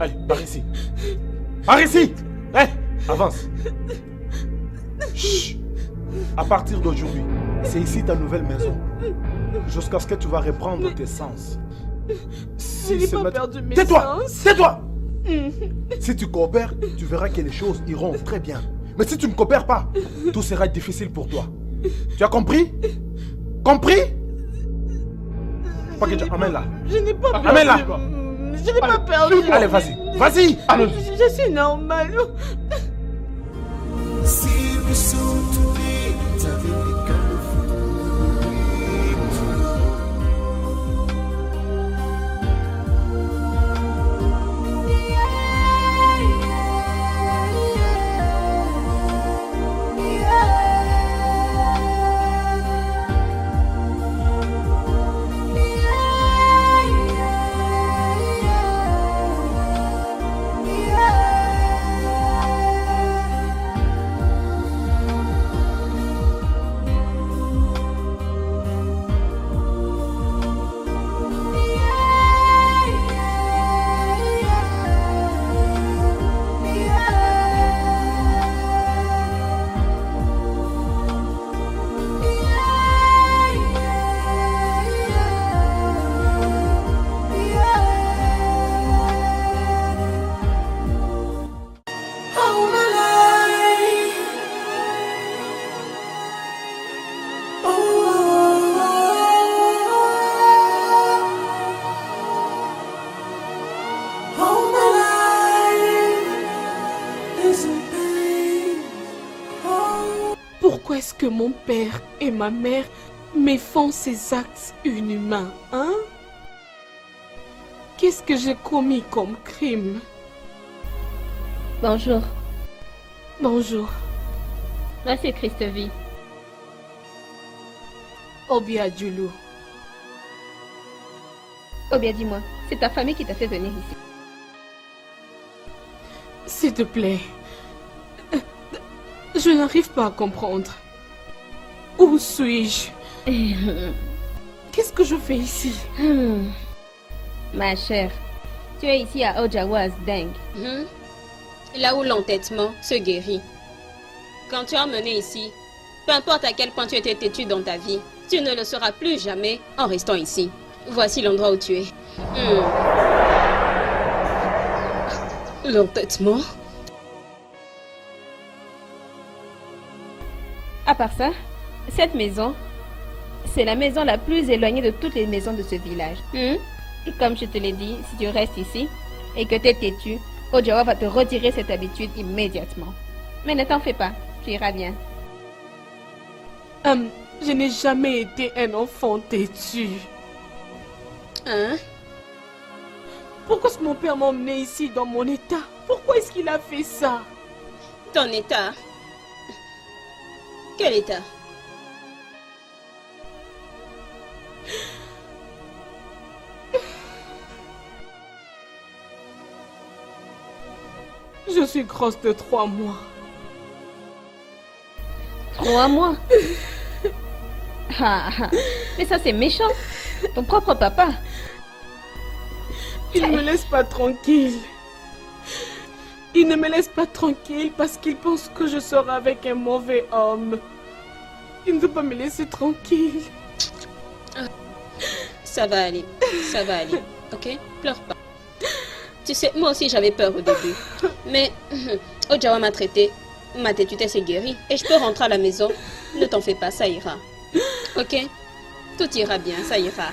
Allez, par ici. Par ici. Hé, avance. Chut. À partir d'aujourd'hui, c'est ici ta nouvelle maison. Jusqu'à ce que tu vas reprendre tes sens. Je n'ai pas perdu mes Tais-toi. sens. Tais-toi. Si tu coopères, tu verras que les choses iront très bien. Mais si tu ne coopères pas, tout sera difficile pour toi. Tu as compris? Compris? Amène-la. Je n'ai pas perdu. Amène-la. Je n'ai pas perdu. Allez, vas-y. Vas-y. Je suis normal. Si vous soutenez avec les cœurs. Pourquoi est-ce que mon père et ma mère me font ces actes inhumains, hein? Qu'est-ce que j'ai commis comme crime? Bonjour, Bonjour, moi c'est Christovie. Obia Djulu. Oh bien dis-moi, c'est ta famille qui t'a fait venir ici. S'il te plaît. Je n'arrive pas à comprendre. Où suis-je? Qu'est-ce que je fais ici? Ma chère, tu es ici à Ojawas Deng. Là où l'entêtement se guérit. Quand tu es emmené ici, peu importe à quel point tu étais têtu dans ta vie, tu ne le seras plus jamais en restant ici. Voici l'endroit où tu es. L'entêtement. À part ça, cette maison, c'est la maison la plus éloignée de toutes les maisons de ce village. Et comme je te l'ai dit, si tu restes ici et que tu es têtu, Ojawa va te retirer cette habitude immédiatement. Mais ne t'en fais pas, tu iras bien. Je n'ai jamais été un enfant têtu. Hein? Pourquoi est-ce que mon père m'a emmené ici dans mon état? Pourquoi est-ce qu'il a fait ça? Ton état? Quel état? Je suis grosse de 3 mois. 3 mois? Mais ça c'est méchant. Ton propre papa. Il ne me laisse pas tranquille. Il ne me laisse pas tranquille parce qu'il pense que je serai avec un mauvais homme. Il ne veut pas me laisser tranquille. Ça va aller, ok? Pleure pas. Tu sais, moi aussi j'avais peur au début. Mais Ojawa m'a traité, ma têtudité s'est guérie et je peux rentrer à la maison. Ne t'en fais pas, ça ira. Ok? Tout ira bien, ça ira.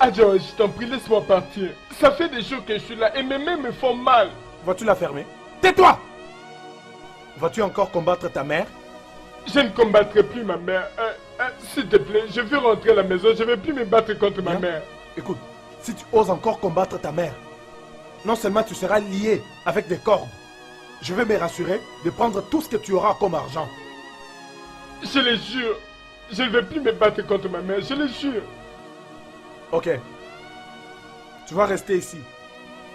Adjo, je t'en prie, laisse-moi partir. Ça fait des jours que je suis là et mes mains me font mal. Vas-tu la fermer? Tais-toi! Vas-tu encore combattre ta mère? Je ne combattrai plus ma mère. S'il te plaît, je veux rentrer à la maison. Je ne vais plus me battre contre ma mère. Écoute, si tu oses encore combattre ta mère, non seulement tu seras lié avec des cordes, je vais me rassurer de prendre tout ce que tu auras comme argent. Je le jure. Je ne vais plus me battre contre ma mère. Je le jure. Ok. Tu vas rester ici.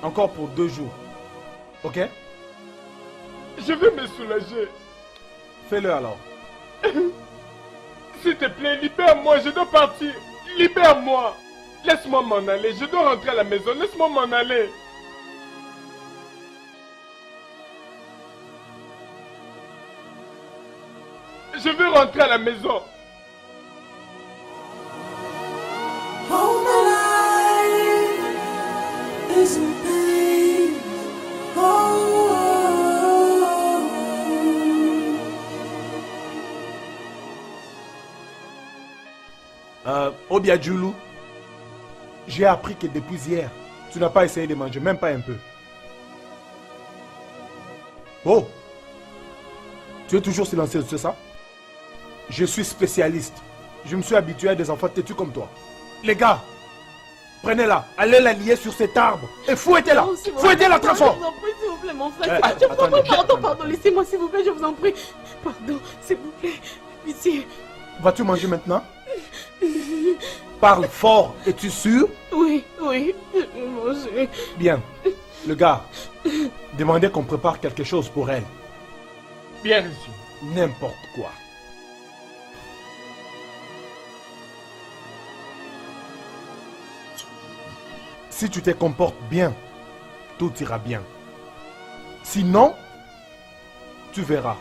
Encore pour 2 jours. Ok? Je veux me soulager. Fais-le alors. S'il te plaît, libère-moi. Je dois partir. Libère-moi. Laisse-moi m'en aller. Je dois rentrer à la maison. Laisse-moi m'en aller. Je veux rentrer à la maison. All my life is in pain. Obiadjoulou, j'ai appris que depuis hier, tu n'as pas essayé de manger, même pas un peu. Oh, tu es toujours silencieuse, c'est ça? Je suis spécialiste. Je me suis habitué à des enfants têtus comme toi. Les gars, prenez-la, allez la lier sur cet arbre et fouettez-la. Fouettez-la très fort. Je vous en prie, s'il vous plaît, mon frère. Je vous en prie, pardon, laissez-moi, s'il vous plaît, je vous en prie. Pardon, s'il vous plaît, pitié. Vas-tu manger maintenant? Parle fort, es-tu sûr? Oui, je vais manger. Bien. Le gars, demandez qu'on prépare quelque chose pour elle. Bien reçu. N'importe quoi. Si tu te comportes bien, tout ira bien. Sinon, tu verras.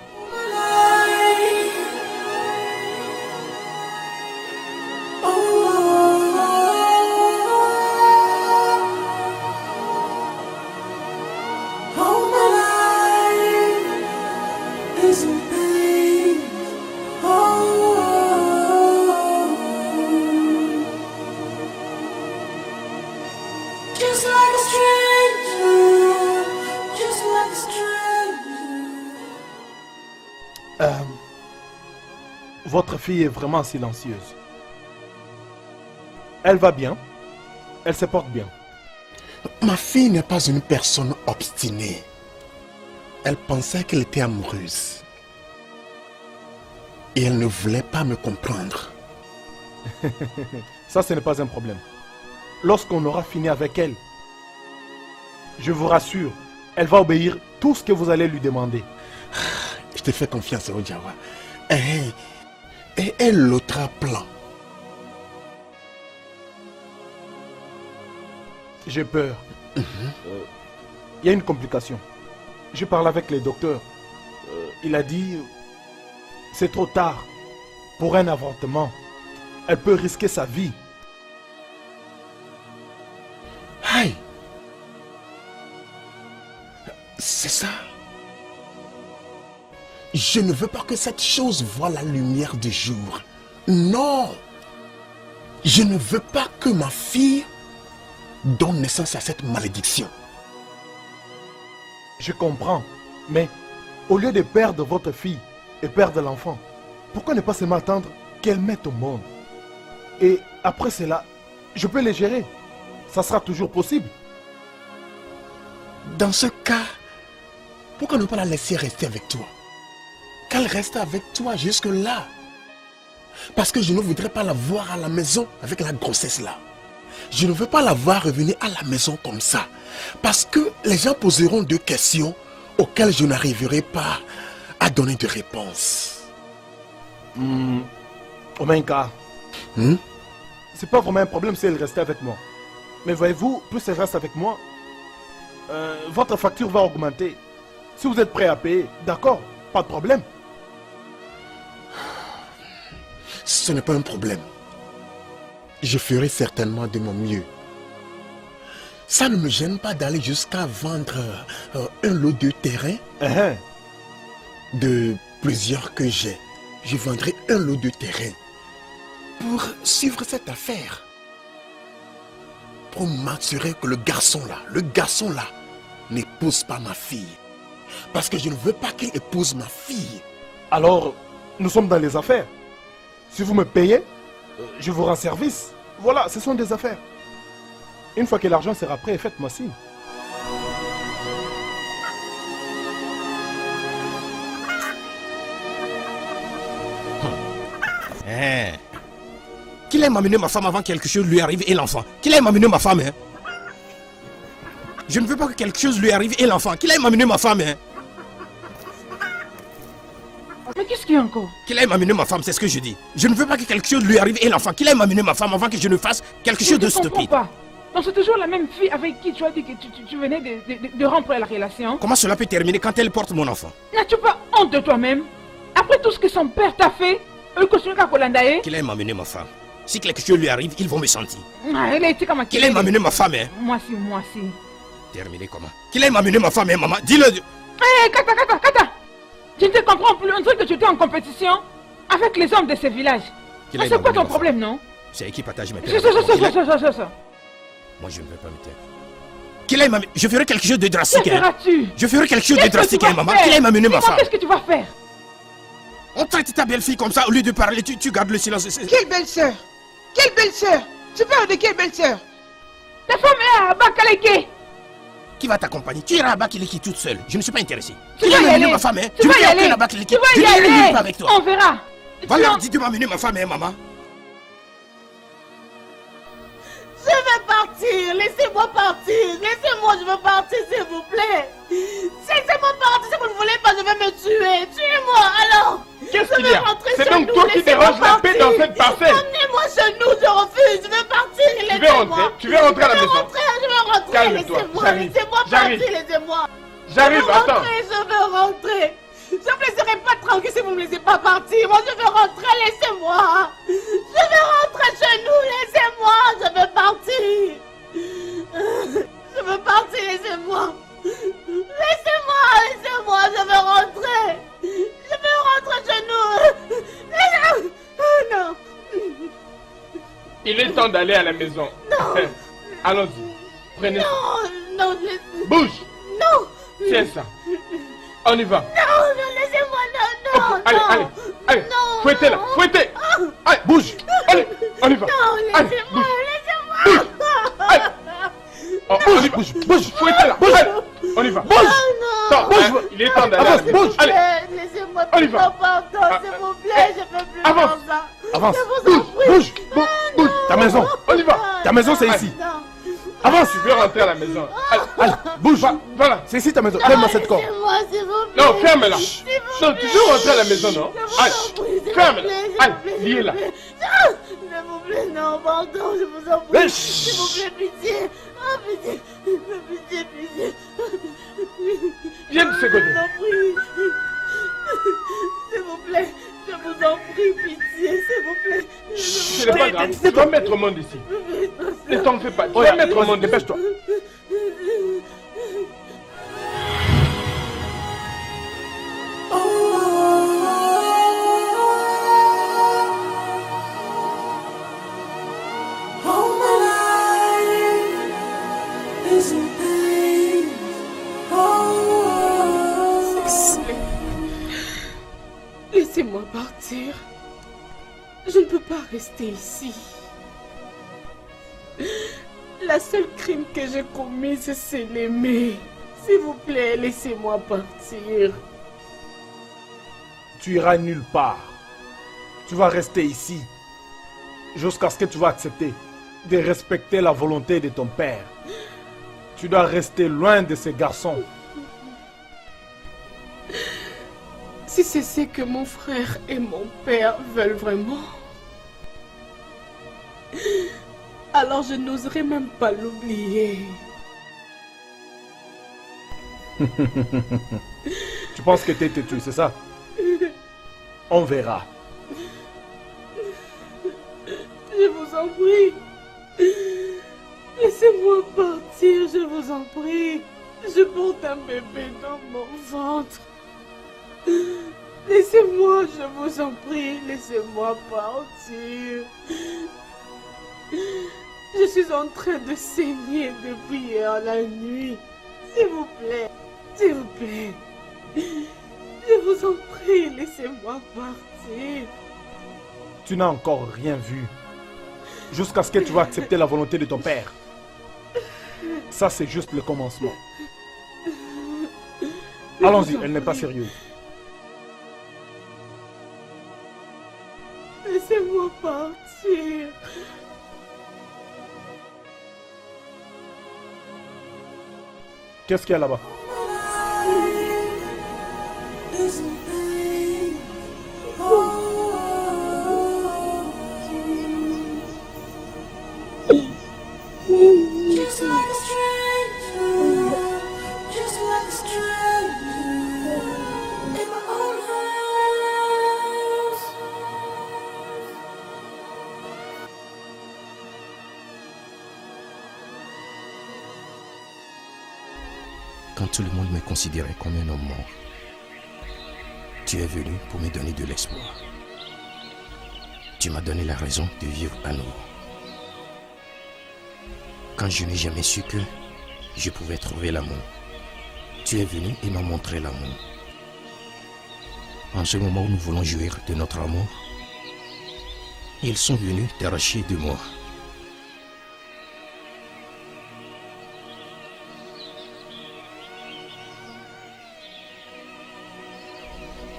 Votre fille est vraiment silencieuse. Elle va bien. Elle se porte bien. Ma fille n'est pas une personne obstinée. Elle pensait qu'elle était amoureuse. Et elle ne voulait pas me comprendre. Ça, ce n'est pas un problème. Lorsqu'on aura fini avec elle, je vous rassure, elle va obéir tout ce que vous allez lui demander. Je te fais confiance, Ojawa. Et l'autre plan. J'ai peur. Il y a une complication. Je parle avec le docteur. Il a dit, c'est trop tard pour un avortement. Elle peut risquer sa vie. Aïe! C'est ça. Je ne veux pas que cette chose voie la lumière du jour. Non! Je ne veux pas que ma fille donne naissance à cette malédiction. Je comprends, mais au lieu de perdre votre fille et perdre l'enfant, pourquoi ne pas seulement attendre qu'elle mette au monde? Et après cela, je peux les gérer. Ça sera toujours possible. Dans ce cas, pourquoi ne pas la laisser rester avec toi? Qu'elle reste avec toi jusque-là. Parce que je ne voudrais pas la voir à la maison avec la grossesse là. Je ne veux pas la voir revenir à la maison comme ça. Parce que les gens poseront 2 questions auxquelles je n'arriverai pas à donner de réponse. Omenka, c'est pas vraiment un problème si elle restait avec moi. Mais voyez-vous, plus elle reste avec moi, votre facture va augmenter. Si vous êtes prêt à payer, d'accord, pas de problème. Ce n'est pas un problème. Je ferai certainement de mon mieux. Ça ne me gêne pas d'aller jusqu'à vendre un lot de terrain de plusieurs que j'ai. Je vendrai un lot de terrain pour suivre cette affaire. Pour m'assurer que le garçon là, n'épouse pas ma fille. Parce que je ne veux pas qu'il épouse ma fille. Alors, Nous sommes dans les affaires. Si vous me payez, je vous rends service. Voilà, ce sont des affaires. Une fois que l'argent sera prêt, faites-moi signe. Qu'il aille m'amener ma femme avant que quelque chose lui arrive et l'enfant. Qu'il aille m'amener ma femme. Je ne veux pas que quelque chose lui arrive et l'enfant. Qu'il aille m'amener ma femme. Mais qu'est-ce qu'il y a encore? Qu'il aille m'amener ma femme, c'est ce que je dis. Je ne veux pas que quelque chose lui arrive et l'enfant. Qu'il aille m'amener ma femme avant que je ne fasse quelque chose de stupide. Pas. Donc c'est toujours la même fille avec qui tu as dit que tu venais de rompre la relation. Comment cela peut terminer quand elle porte mon enfant? N'as-tu pas honte de toi-même? Après tout ce que son père t'a fait, qu'il aille m'amener ma femme. Si quelque chose lui arrive, ils vont me sentir. Qu'il aille m'amener ma femme. Moi si. Terminé comment? Qu'il aille m'amener ma femme, maman. Dis-le. Hé, Kata. Je ne te comprends plus. On dirait que tu étais en compétition avec les hommes de ce village. C'est quoi ton problème, non? C'est qui partage mes pères. Moi, je ne veux pas me taire. Qu'il aille m'amener. Je ferai quelque chose de drastique. Que feras-tu? Je ferai quelque chose de drastique, maman. Qu'il aille m'amener ma femme. Qu'est-ce que tu vas faire? On traite ta belle-fille comme ça, au lieu de parler, tu gardes le silence. Quelle belle-sœur? Quelle belle-sœur? Tu parles de quelle belle-sœur? Ta femme est à Bakaleke. Qui va t'accompagner? Tu iras à Bakaleke toute seule. Je ne suis pas intéressé. Tu vas y aller. Ma femme, tu vas y aller. Tu vas y aller. Avec toi. On verra. Voilà, dis de m'amener ma femme, maman. Je vais partir. Laissez-moi partir. Laissez-moi, je veux partir, s'il vous plaît. Laissez-moi partir. Si vous ne voulez pas, je vais me tuer. Tuez-moi, alors. Qu'est-ce qu'il y a? C'est donc toi qui déranges la paix dans cette parcelle. Emmenez-moi chez nous, je refuse. Je veux partir. Tu veux rentrer à la maison. Je veux rentrer. Calme-toi, Laissez-moi partir, laissez-moi. J'arrive, attends. Je veux rentrer. Je ne me laisserai pas tranquille si vous ne me laissez pas partir. Moi, je veux rentrer, laissez-moi. Je veux rentrer chez nous, laissez-moi. Je veux partir. Je veux partir, laissez-moi. Laissez-moi, je veux rentrer. Je veux rentrer chez nous. Non. Il est temps d'aller à la maison. Non. Allons-y. Prenez ça. Non, bouge. Non. Tiens ça. On y va. Non, laissez-moi, non. Allez. Non. Fouettez-la, fouettez. Allez, bouge. Allez, on y va. Non, laissez-moi. Allez. Oh, bouge. Fouettez-la. Allez, on y va. Bouge. Non. Bouge. Il est temps d'aller. Bouge. Allez. Laissez-moi. On y va. Pardon, s'il vous plaît, je peux plus avance. faire ça. Avance. Bouge. Ta maison. On y va. Ta maison, c'est ici. Avance. Tu veux rentrer à la maison. Allez, bouge. Voilà. C'est ici ta maison. Donne-moi cette corde. Laissez-moi, s'il vous plaît. Non, ferme-la. Non, tu veux rentrer à la maison, non? Allez, ferme-la. Allez, liez-la. S'il vous plaît, non, pardon, je vous en prie. S'il vous plaît, pitié. Oh, pitié. Viens de ce côté. S'il vous plaît, je vous en prie, pitié, s'il vous plaît. Ce n'est pas grave, tu vas mettre au monde ici. Ne t'en fais pas, tu vas mettre au monde, dépêche-toi. Laissez-moi partir. Je ne peux pas rester ici. La seule crime que j'ai commis, c'est l'aimer. S'il vous plaît, laissez-moi partir. Tu iras nulle part. Tu vas rester ici. Jusqu'à ce que tu vas accepter de respecter la volonté de ton père. Tu dois rester loin de ces garçons. Si c'est ce que mon frère et mon père veulent vraiment, alors je n'oserais même pas l'oublier. Tu penses que t'es têtu, c'est ça? On verra. Je vous en prie. Laissez-moi partir, je vous en prie. Je porte un bébé dans mon ventre. Laissez-moi, je vous en prie, laissez-moi partir. Je suis en train de saigner depuis hier la nuit. S'il vous plaît, je vous en prie, laissez-moi partir. partir. Tu n'as encore rien vu. Jusqu'à ce que tu vas accepter la volonté de ton père. Ça, c'est juste le commencement. Allons-y, elle n'est pas sérieuse. Laissez-moi partir. Qu'est-ce qu'il y a là-bas? Quand tout le monde me considérait comme un homme mort, tu es venu pour me donner de l'espoir. Tu m'as donné la raison de vivre à nouveau. Quand je n'ai jamais su que je pouvais trouver l'amour, tu es venu et m'as montré l'amour. En ce moment où nous voulons jouir de notre amour, ils sont venus t'arracher de moi.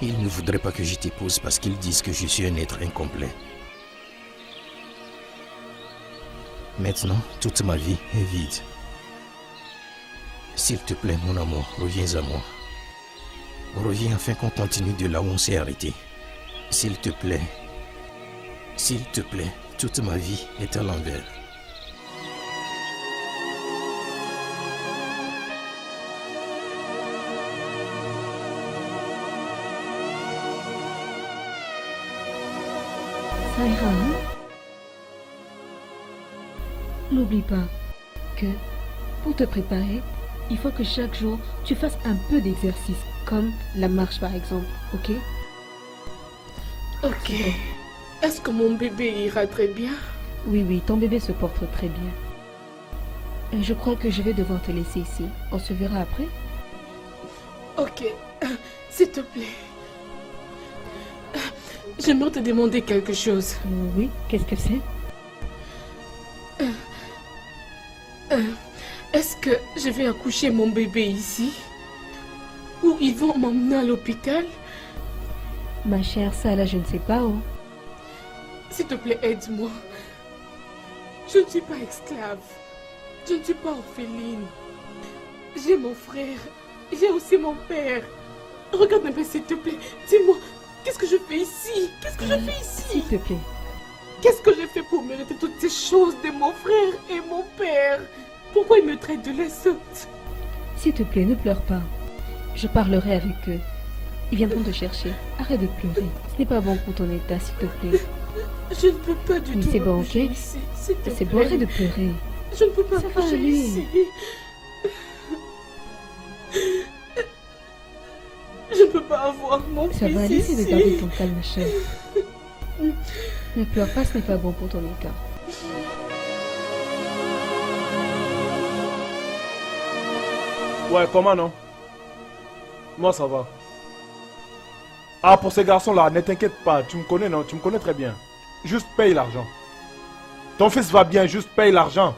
Ils ne voudraient pas que je t'épouse parce qu'ils disent que je suis un être incomplet. Maintenant, toute ma vie est vide. S'il te plaît, mon amour, reviens à moi. Reviens afin qu'on continue de là où on s'est arrêté. S'il te plaît, toute ma vie est à l'envers. Ça ira, hein? N'oublie pas que pour te préparer, il faut que chaque jour tu fasses un peu d'exercice, comme la marche par exemple, ok? Ok. Est-ce que mon bébé ira très bien? Oui, ton bébé se porte très bien. Et je crois que je vais devoir te laisser ici. On se verra après? Ok. S'il te plaît. J'aimerais te demander quelque chose. Oui, qu'est-ce que c'est? Est-ce que je vais accoucher mon bébé ici? Ou ils vont m'emmener à l'hôpital? Ma chère, ça là, je ne sais pas où. S'il te plaît, aide-moi. Je ne suis pas esclave. Je ne suis pas orpheline. J'ai mon frère. J'ai aussi mon père. Regarde un peu, s'il te plaît. Dis-moi, qu'est-ce que je fais ici? Qu'est-ce que je fais ici? S'il te plaît. Qu'est-ce que j'ai fait pour mériter toutes ces choses de mon frère et mon père? Pourquoi ils me traitent de la sorte? S'il te plaît, ne pleure pas. Je parlerai avec eux. Ils viendront te chercher. Arrête de pleurer. Ce n'est pas bon pour ton état, s'il te plaît. Je ne peux pas du tout. C'est bon, ok? C'est bon, arrête de pleurer. Je ne peux pas accoucher ici. Je ne peux pas avoir mon fils. Ça va aller, ici. c'est de garder ton calme, ma chère. Ne pleure pas, ce n'est pas bon pour ton état. Ouais, comment non? Moi, ça va. Ah, pour ces garçons-là, ne t'inquiète pas. Tu me connais, non? Tu me connais très bien. Juste paye l'argent. Ton fils va bien, juste paye l'argent.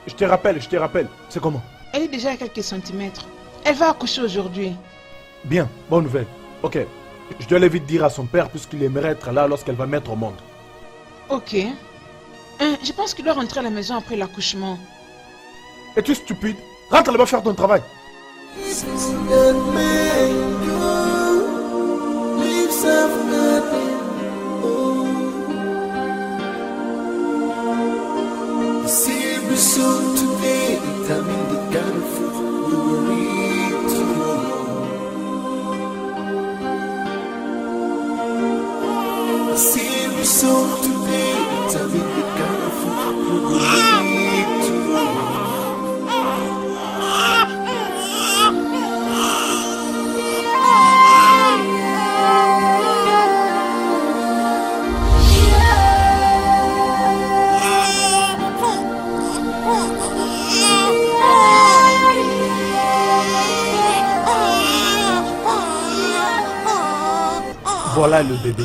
Je te rappelle. C'est comment? Elle est déjà à quelques centimètres. Elle va accoucher aujourd'hui. Bien, bonne nouvelle. Ok. Je dois aller vite dire à son père puisqu'il aimerait être là lorsqu'elle va mettre au monde. Ok. Je pense qu'il doit rentrer à la maison après l'accouchement. Es-tu stupide? Rentre là-bas faire ton travail. Voilà le bébé.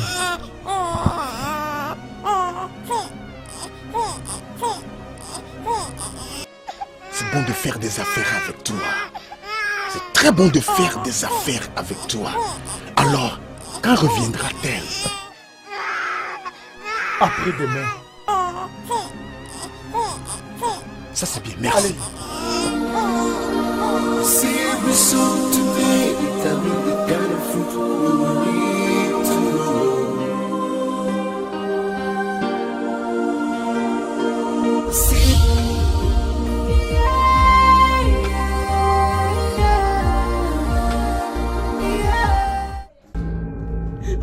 C'est bon de faire des affaires avec toi. C'est très bon de faire des affaires avec toi. Alors, quand reviendra-t-elle? Après-demain. Ça c'est bien, merci.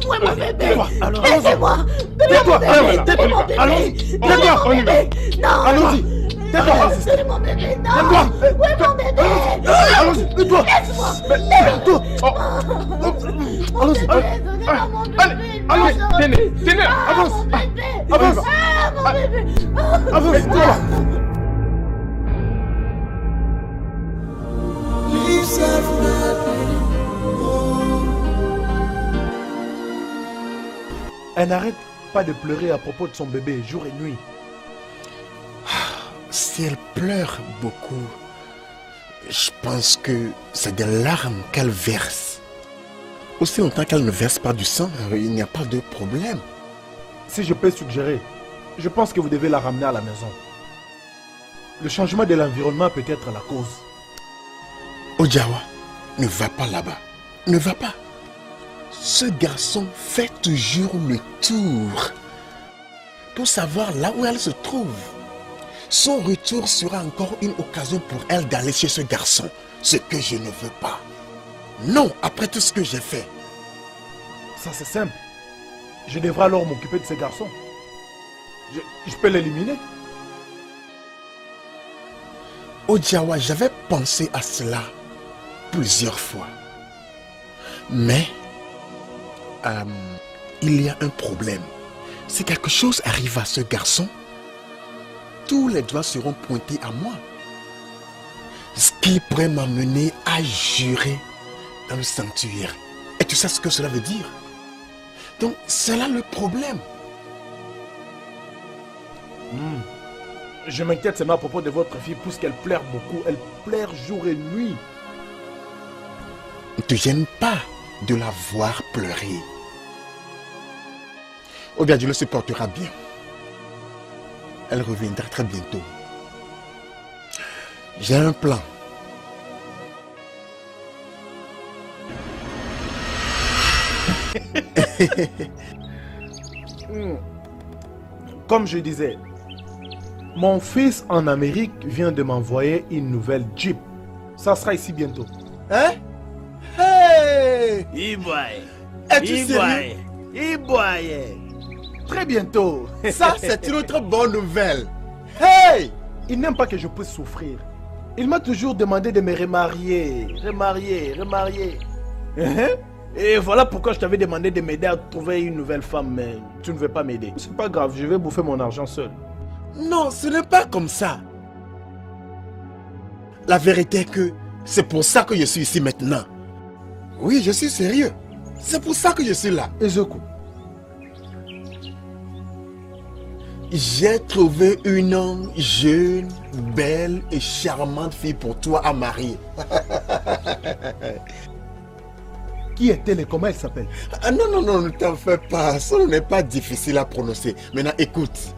Où est mon bébé? Alors, laissez-moi. Donnez-moi mon bébé. Allons-y. Donnez-moi mon bébé. Non. Allons-y. Tais-toi. Donnez mon bébé. Non. Tais-toi. Où est mon bébé? Allons-y. Tais-toi. Laisse-moi. Tais-toi. Allons-y. Donnez-moi mon bébé. Allez, tenez, avance. Avance. Avance. Avance. Toi. Elle n'arrête pas de pleurer à propos de son bébé jour et nuit. Si elle pleure beaucoup, je pense que c'est des larmes qu'elle verse. Aussi longtemps qu'elle ne verse pas du sang, il n'y a pas de problème. Si je peux suggérer, je pense que vous devez la ramener à la maison. Le changement de l'environnement peut être la cause. Ojawa, ne va pas là-bas. Ne va pas. Ce garçon fait toujours le tour pour savoir là où elle se trouve. Son retour sera encore une occasion pour elle d'aller chez ce garçon. Ce que je ne veux pas. Non, après tout ce que j'ai fait. Ça c'est simple. Je devrais alors m'occuper de ces garçons. Je peux l'éliminer. Ojawa, j'avais pensé à cela plusieurs fois. Mais il y a un problème. Si quelque chose arrive à ce garçon, tous les doigts seront pointés à moi. Ce qui pourrait m'amener à jurer dans le sanctuaire. Et tu sais ce que cela veut dire? Donc, c'est là le problème. Je m'inquiète seulement à propos de votre fille puisqu'elle pleure beaucoup. Elle pleure jour et nuit. Ne te gêne pas de la voir pleurer. Oh bien, Dieu le supportera bien. Elle reviendra très bientôt. J'ai un plan. Comme je disais, mon fils en Amérique vient de m'envoyer une nouvelle Jeep. Ça sera ici bientôt. Hein? Hey! Iboye! Es-tu sérieux? Iboye! Très bientôt. Ça, c'est une autre bonne nouvelle. Hey! Il n'aime pas que je puisse souffrir. Il m'a toujours demandé de me remarier. Remarier. Et voilà pourquoi je t'avais demandé de m'aider à trouver une nouvelle femme, mais tu ne veux pas m'aider. C'est pas grave, je vais bouffer mon argent seul. Non, ce n'est pas comme ça. La vérité est que c'est pour ça que je suis ici maintenant. Oui, je suis sérieux. C'est pour ça que je suis là. Ezoku. J'ai trouvé une jeune, belle et charmante fille pour toi à marier. Qui est-elle et comment elle s'appelle? Ah, non, ne t'en fais pas. Ça n'est pas difficile à prononcer. Maintenant, écoute.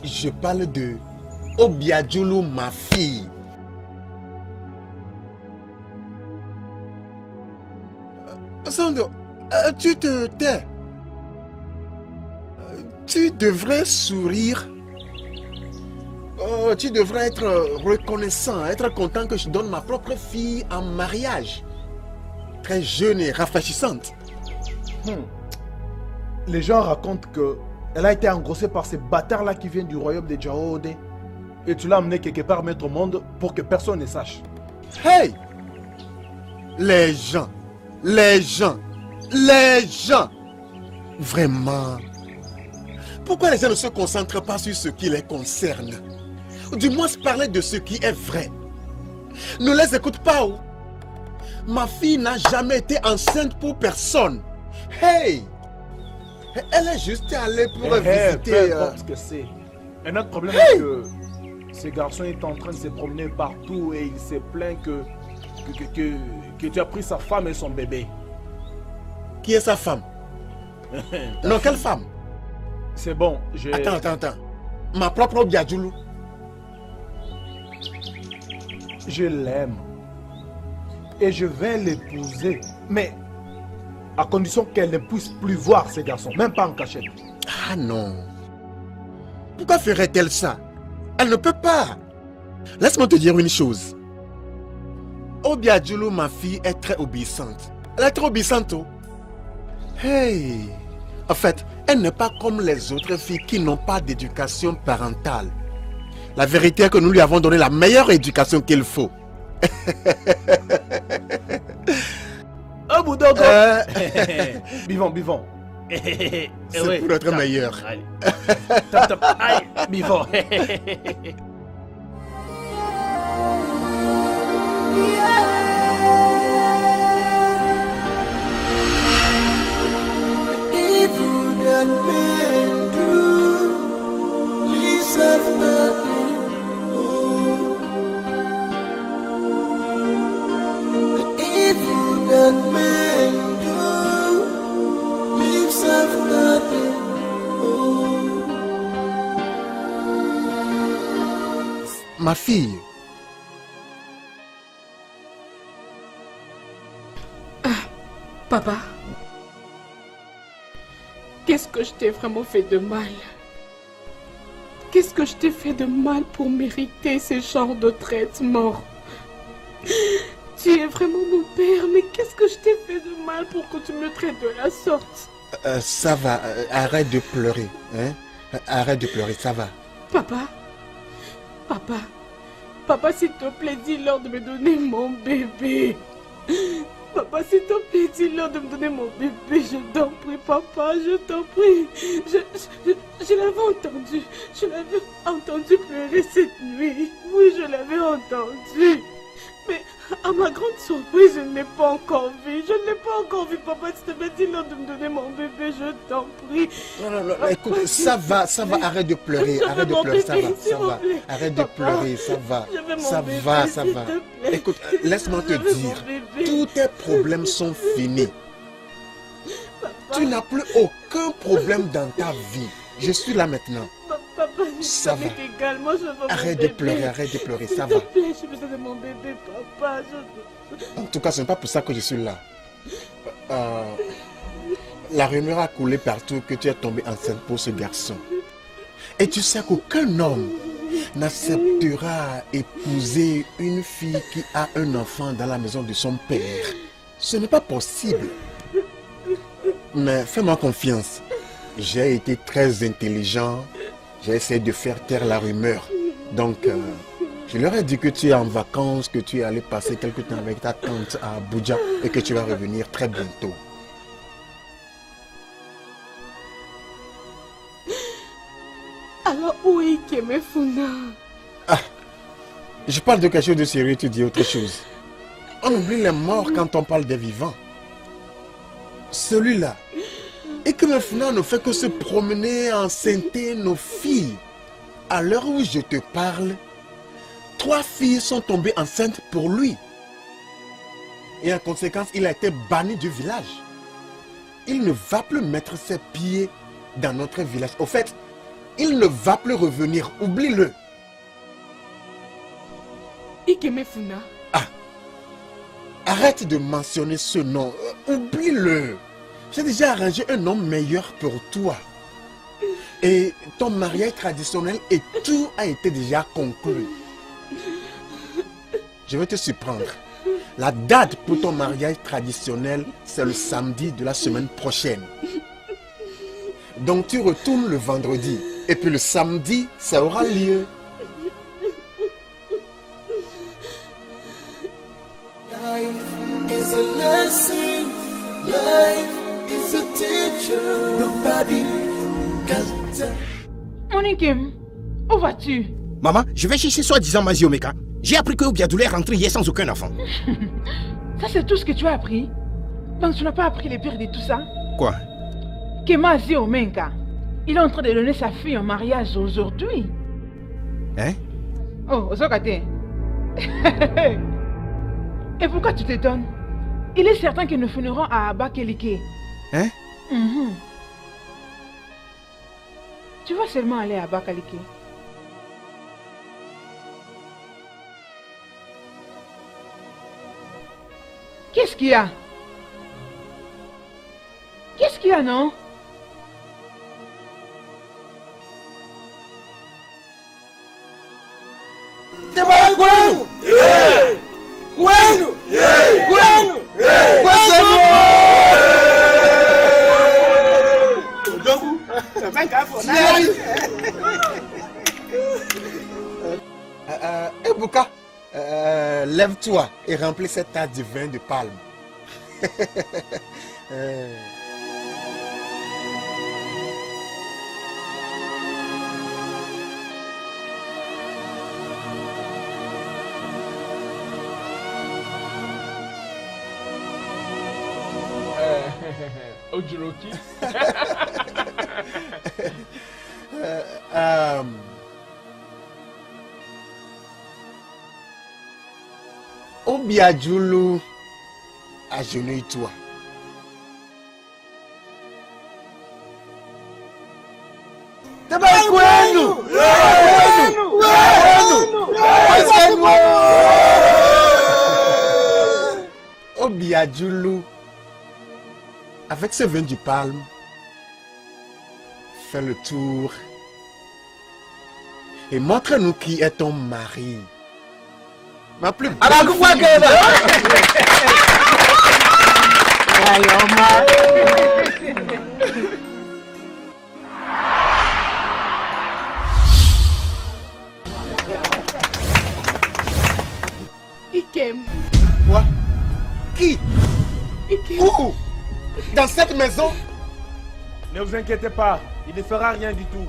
Je parle de Obiadjulu, ma fille. Sando, tu te tais. Tu devrais sourire. Tu devrais être reconnaissant, être content que je donne ma propre fille en mariage. Très jeune et rafraîchissante. Les gens racontent que elle a été engrossée par ces bâtards-là qui viennent du royaume de Jaode. Et tu l'as amenée quelque part mettre au monde pour que personne ne sache. Hey! Les gens! Vraiment! Pourquoi les gens ne se concentrent pas sur ce qui les concerne? Du moins parler de ce qui est vrai. Ne les écoute pas. Ma fille n'a jamais été enceinte pour personne. Hey! Elle est juste allée pour Peu visiter... importe ce que c'est. Un autre problème est que ce garçon est en train de se promener partout et il se plaint que tu as pris sa femme et son bébé. Qui est sa femme? Non, quelle femme? C'est bon, j'ai... Attends. Ma propre Obiadjoulou. Je l'aime. Et je vais l'épouser. Mais à condition qu'elle ne puisse plus voir ces garçons, même pas en cachette. Ah non. Pourquoi ferait-elle ça? Elle ne peut pas. Laisse-moi te dire une chose. Obiadjoulou, ma fille, est très obéissante. Elle est très obéissante. Oh. Hey. En fait, elle n'est pas comme les autres filles qui n'ont pas d'éducation parentale. La vérité est que nous lui avons donné la meilleure éducation qu'il faut. Oh, Boudogo. Bivon. C'est pour notre meilleur. Top. Aïe, Bivon. Ma fille. Papa, qu'est-ce que je t'ai vraiment fait de mal? Qu'est-ce que je t'ai fait de mal pour mériter ce genre de traitement? Tu es vraiment mon père, mais qu'est-ce que je t'ai fait de mal pour que tu me traites de la sorte? Ça va, arrête de pleurer. Hein? Arrête de pleurer, ça va. Papa, s'il te plaît, dis-leur de me donner mon bébé. Papa, s'il te plaît, dis-leur de me donner mon bébé. Je t'en prie, papa, je t'en prie. Je l'avais entendu pleurer cette nuit. Oui, je l'avais entendu. Mais à ma grande surprise, je ne l'ai pas encore vu. Papa, s'il te plaît, dis-leur de me donner mon bébé, je t'en prie. Non, écoute, ça va, arrête de pleurer, ça va. Arrête de pleurer, ça va. Écoute, laisse-moi te dire, tous tes problèmes sont finis. Tu n'as plus aucun problème dans ta vie. Je suis là maintenant. Papa, ça va. Également, je veux arrête de pleurer, ça va. S'il te plaît, je veux donner mon bébé, papa. En tout cas, ce n'est pas pour ça que je suis là. La rumeur a coulé partout que tu es tombée enceinte pour ce garçon. Et tu sais qu'aucun homme n'acceptera épouser une fille qui a un enfant dans la maison de son père. Ce n'est pas possible. Mais fais-moi confiance. J'ai été très intelligent. J'ai essayé de faire taire la rumeur. Donc, je leur ai dit que tu es en vacances, que tu es allé passer quelque temps avec ta tante à Abuja et que tu vas revenir très bientôt. Alors, où est Ikemefuna? Je parle de quelque chose de sérieux, tu dis autre chose. On oublie les morts quand on parle des vivants. Celui-là, Ikemefuna ne fait que se promener, enceinter nos filles. À l'heure où je te parle, 3 filles sont tombées enceintes pour lui. Et en conséquence, il a été banni du village. Il ne va plus mettre ses pieds dans notre village. Au fait, il ne va plus revenir. Oublie-le. Ikemefuna. Arrête de mentionner ce nom. Oublie-le. J'ai déjà arrangé un homme meilleur pour toi. Et ton mariage traditionnel et tout a été déjà conclu. Je vais te surprendre. La date pour ton mariage traditionnel, c'est le samedi de la semaine prochaine. Donc tu retournes le vendredi. Et puis le samedi, ça aura lieu. Life is a lesson. Life is a teacher. Nobody can tell. Monikim, où vas-tu? Maman, je vais chercher soi-disant Mazi Omeka. J'ai appris que Obiadoulou est rentré hier sans aucun enfant. Ça, c'est tout ce que tu as appris? Donc, tu n'as pas appris les pires de tout ça? Quoi? Kemazi Omenka, il est en train de donner sa fille en mariage aujourd'hui. Hein? Oh, Osokate. Et pourquoi tu t'étonnes? Il est certain que nous finirons à Abakelike. Hein? Tu vas seulement aller à Abakalike. Qu'est-ce qu'il y a? Qu'est-ce qu'il y a, non? Ebuka, lève-toi et remplis cette tasse de vin de palme. Ojuroki. Obiadjoulou, agenouille-toi. Obiadjoulou, avec ce vin du palme, fais le tour et montre-nous qui est ton mari. Ma plus belle Ikem. Quoi? Qui? Ikem. Où? Dans cette maison? Ne vous inquiétez pas, il ne fera rien du tout.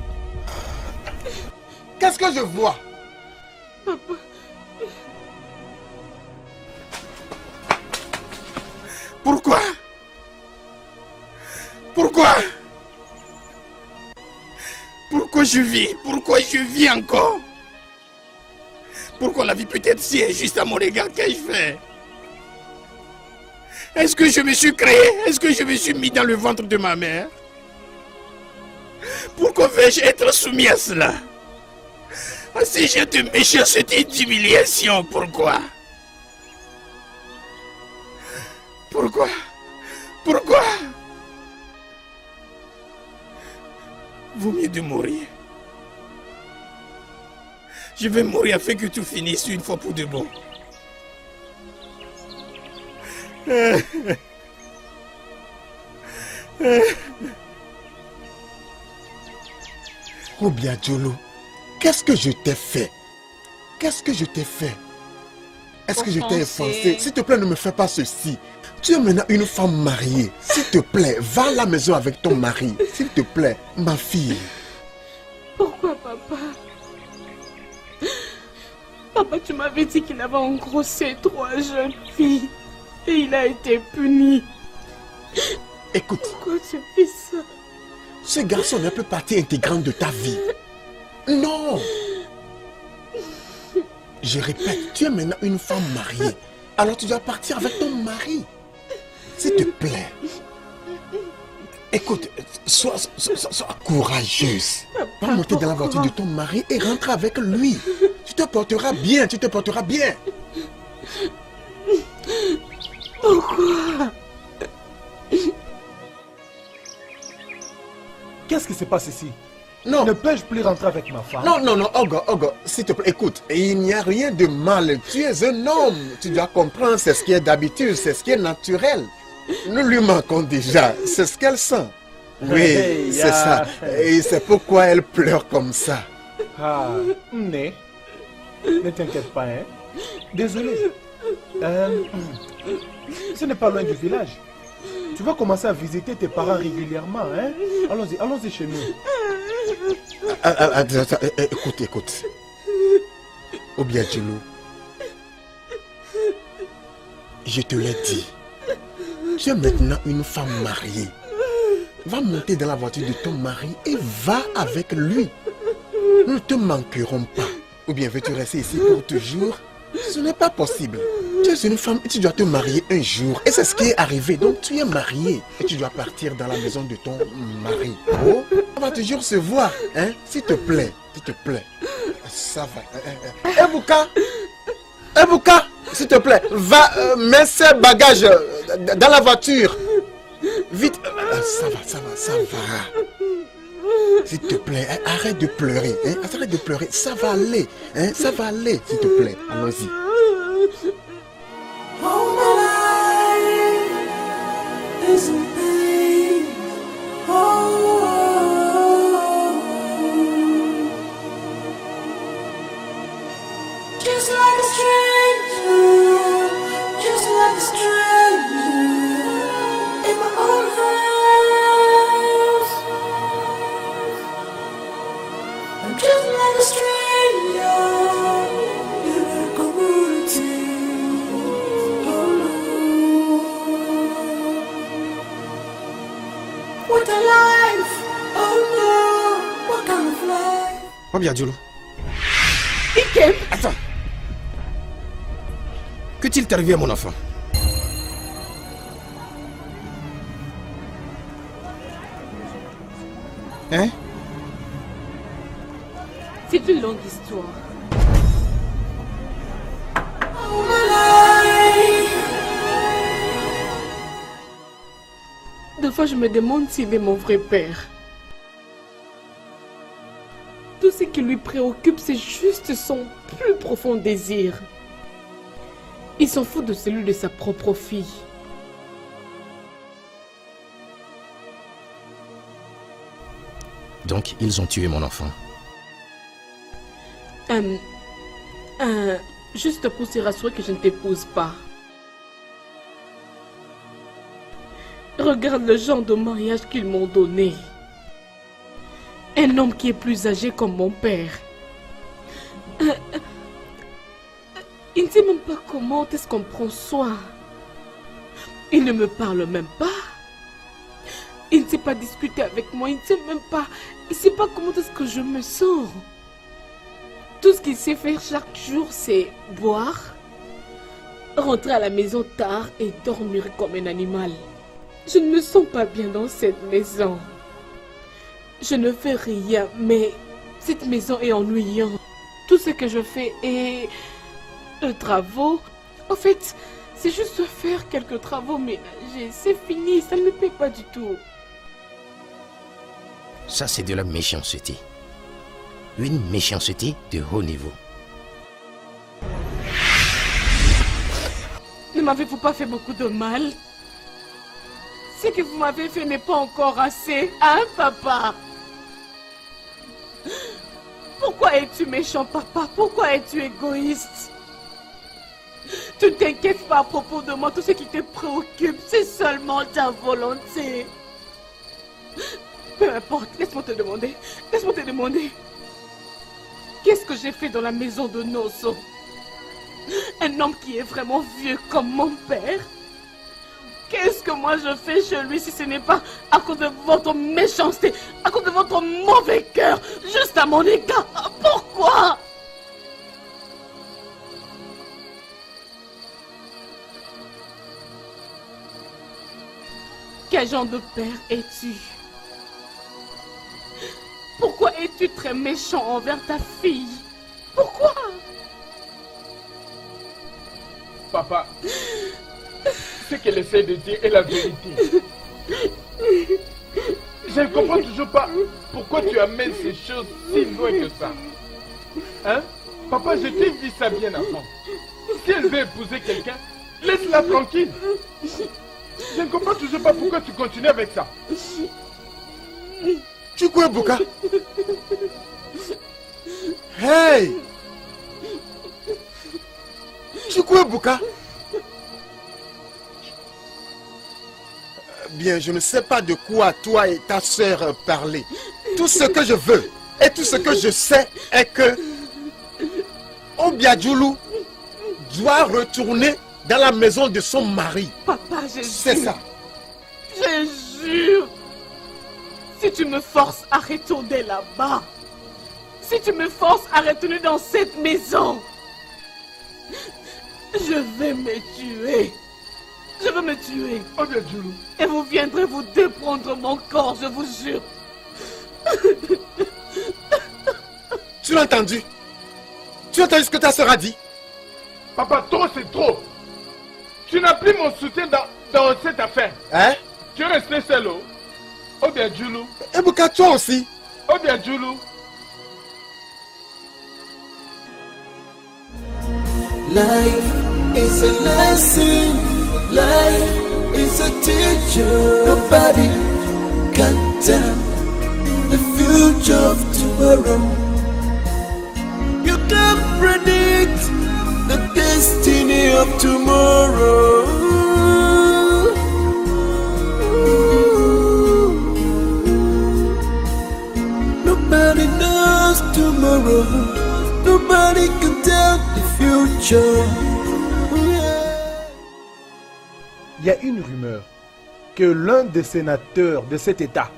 Qu'est-ce que je vois? Papa. Pourquoi? Pourquoi? Pourquoi je vis? Pourquoi je vis encore? Pourquoi la vie peut être si injuste à mon égard? Qu'ai-je fait? Est-ce que je me suis créé? Est-ce que je me suis mis dans le ventre de ma mère? Pourquoi vais-je être soumis à cela? Si j'ai de méchanceté et d'humiliation, pourquoi? Pourquoi? Pourquoi? Vaut mieux de mourir. Je vais mourir afin que tout finisse une fois pour de bon. Obiadjoulou, qu'est-ce que je t'ai fait? Qu'est-ce que je t'ai fait? Est-ce que je t'ai offensé? S'il te plaît, ne me fais pas ceci. Tu es maintenant une femme mariée. S'il te plaît, va à la maison avec ton mari. S'il te plaît, ma fille. Pourquoi, papa? Papa, tu m'avais dit qu'il avait engrossé 3 jeunes filles. Et il a été puni. Écoute. Pourquoi tu as fait ça? Ce garçon n'est plus partie intégrante de ta vie. Non. Je répète, tu es maintenant une femme mariée. Alors tu dois partir avec ton mari. S'il te plaît. Écoute, sois courageuse. Va monter dans la voiture de ton mari et rentre avec lui. Tu te porteras bien, tu te porteras bien. Pourquoi? Qu'est-ce qui se passe ici? Non. Ne peux-je plus rentrer avec ma femme? Non, non, non, Ogo, s'il te plaît, écoute, il n'y a rien de mal. Tu es un homme. Tu dois comprendre, c'est ce qui est d'habitude, c'est ce qui est naturel. Nous lui manquons déjà, c'est ce qu'elle sent. Oui, c'est ça. Et c'est pourquoi elle pleure comme ça. Ah, ne t'inquiète pas, hein. Désolé. Ce n'est pas loin du village. Tu vas commencer à visiter tes parents régulièrement, hein. Allons-y chez nous. Écoute. Obiadjoulou, je te l'ai dit. Tu es maintenant une femme mariée. Va monter dans la voiture de ton mari et va avec lui. Nous ne te manquerons pas. Ou bien veux-tu rester ici pour toujours? Ce n'est pas possible. Tu es une femme et tu dois te marier un jour. Et c'est ce qui est arrivé. Donc tu es mariée. Et tu dois partir dans la maison de ton mari. Oh, on va toujours se voir. Hein? S'il te plaît. S'il te plaît. Ça va. Ebuka, s'il te plaît. Va, mets ces bagages dans la voiture. Vite. Ça va. S'il te plaît, arrête de pleurer. Hein? Arrête de pleurer. Ça va aller. Hein? Ça va aller, s'il te plaît. Allons-y. All my life is in pain. Just like a stranger, just like a stranger in my own house. I'm just like a stranger in a community. What a life! Oh no! What kind of life? Obiadjulu. Ikem! Attends. Que-t-il arrivé à mon enfant? Hein? C'est une longue histoire. Oh my life! Des fois, je me demande s'il est mon vrai père. Tout ce qui lui préoccupe, c'est juste son plus profond désir. Il s'en fout de celui de sa propre fille. Donc, ils ont tué mon enfant. Juste pour se rassurer que je ne t'épouse pas. Regarde le genre de mariage qu'ils m'ont donné. Un homme qui est plus âgé comme mon père. Il ne sait même pas comment est-ce qu'on prend soin. Il ne me parle même pas. Il ne sait pas discuter avec moi. Il ne sait même pas. Il ne sait pas comment est-ce que je me sens. Tout ce qu'il sait faire chaque jour, c'est boire, rentrer à la maison tard et dormir comme un animal. Je ne me sens pas bien dans cette maison. Je ne fais rien, mais cette maison est ennuyante. Tout ce que je fais est travaux. En fait, c'est juste faire quelques travaux ménagers. C'est fini, ça ne me plaît pas du tout. Ça, c'est de la méchanceté. Une méchanceté de haut niveau. Ne m'avez-vous pas fait beaucoup de mal? Ce que vous m'avez fait n'est pas encore assez, hein, papa? Pourquoi es-tu méchant, papa? Pourquoi es-tu égoïste? Tu ne t'inquiètes pas à propos de moi. Tout ce qui te préoccupe, c'est seulement ta volonté. Peu importe, laisse-moi te demander. Laisse-moi te demander. Qu'est-ce que j'ai fait dans la maison de Nosso? Un homme qui est vraiment vieux comme mon père? Qu'est-ce que moi je fais chez lui si ce n'est pas à cause de votre méchanceté, à cause de votre mauvais cœur, juste à mon égard? Pourquoi? Quel genre de père es-tu? Pourquoi es-tu très méchant envers ta fille? Pourquoi? Papa, ce qu'elle essaie de dire est la vérité. Je ne comprends toujours pas pourquoi tu amènes ces choses si loin que ça. Hein? Papa, je t'ai dit ça bien avant. Si elle veut épouser quelqu'un, laisse-la tranquille. Je ne comprends toujours pas pourquoi tu continues avec ça. Tu quoi, Ebuka? Hey! Tu quoi, Ebuka? Bien, je ne sais pas de quoi toi et ta sœur parler. Tout ce que je veux et tout ce que je sais est que Obiadjulu doit retourner dans la maison de son mari. Papa, je jure. C'est ça. Je jure. Si tu me forces à retourner là-bas, si tu me forces à retourner dans cette maison, je vais me tuer. Je vais me tuer. Oh bien, Djoulou. Et vous viendrez vous déprendre mon corps, je vous jure. Tu l'as entendu? Tu as entendu ce que ta sœur a dit? Papa, trop c'est trop. Tu n'as plus mon soutien dans cette affaire. Hein? Tu es resté seul. Oh bien, Djoulou. Et Bouka, toi aussi? Oh bien, Djoulou. Life is a lesson, life is a teacher. Nobody can tell the future of tomorrow. You can't predict the destiny of tomorrow. Nobody knows tomorrow. Nobody can tell the future. Il y a une rumeur que l'un des sénateurs de cet État,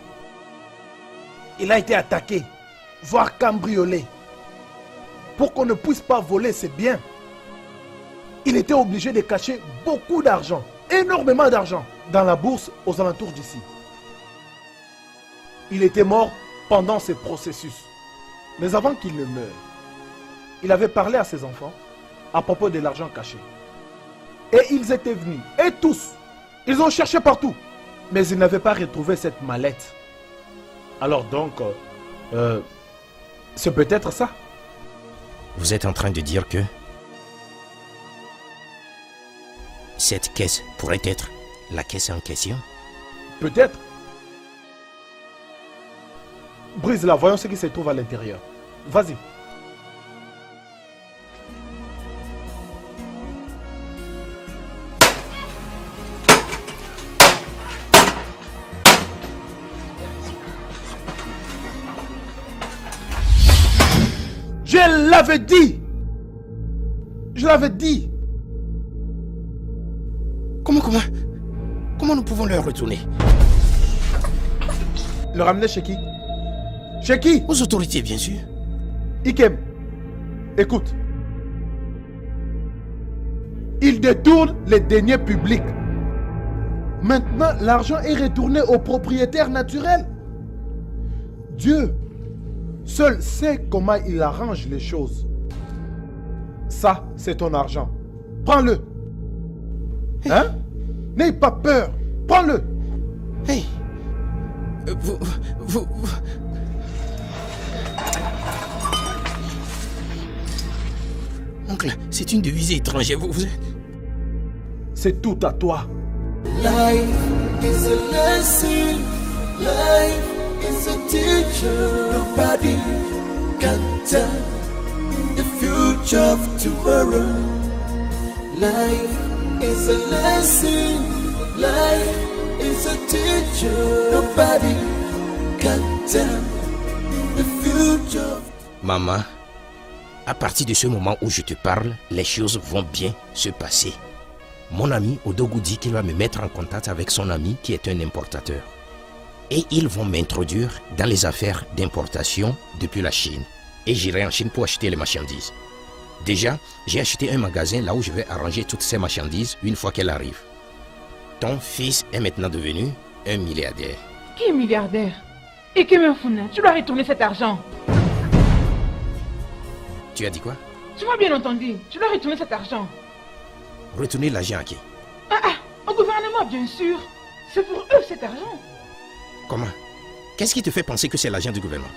il a été attaqué, voire cambriolé. Pour qu'on ne puisse pas voler ses biens, il était obligé de cacher beaucoup d'argent, énormément d'argent, dans la bourse aux alentours d'ici. Il était mort pendant ce processus. Mais avant qu'il ne meure, il avait parlé à ses enfants à propos de l'argent caché. Et ils étaient venus, et tous, ils ont cherché partout, mais ils n'avaient pas retrouvé cette mallette. Alors donc, c'est peut-être ça. Vous êtes en train de dire que cette caisse pourrait être la caisse en question? Peut-être. Brise-la, voyons ce qui se trouve à l'intérieur. Vas-y. Je l'avais dit. Je l'avais dit. Comment nous pouvons leur retourner? Le ramener chez qui? Chez qui? Aux autorités, bien sûr. Ikem, écoute. Il détourne les deniers publics. Maintenant, l'argent est retourné au propriétaire naturel. Dieu seul sait comment il arrange les choses. Ça, c'est ton argent. Prends-le. Hein? N'aie pas peur. Prends-le. Hey. Oncle, c'est une devise étrangère. Vous êtes... C'est tout à toi. Life is a lesson. Life is a teacher. Nobody can tell the future of tomorrow. Life is a lesson. Life is a teacher. Nobody can tell the future. Maman, à partir de ce moment où je te parle, les choses vont bien se passer. Mon ami Odogu dit qu'il va me mettre en contact avec son ami qui est un importateur. Et ils vont m'introduire dans les affaires d'importation depuis la Chine. Et j'irai en Chine pour acheter les marchandises. Déjà, j'ai acheté un magasin là où je vais arranger toutes ces marchandises une fois qu'elles arrivent. Ton fils est maintenant devenu un milliardaire. Qui est milliardaire? Et Kemenfuna, tu dois retourner cet argent. Tu as dit quoi? Tu m'as bien entendu, tu dois retourner cet argent. Retourner l'argent à qui? Au gouvernement, bien sûr. C'est pour eux cet argent. Comment? Qu'est-ce qui te fait penser que c'est l'argent du gouvernement?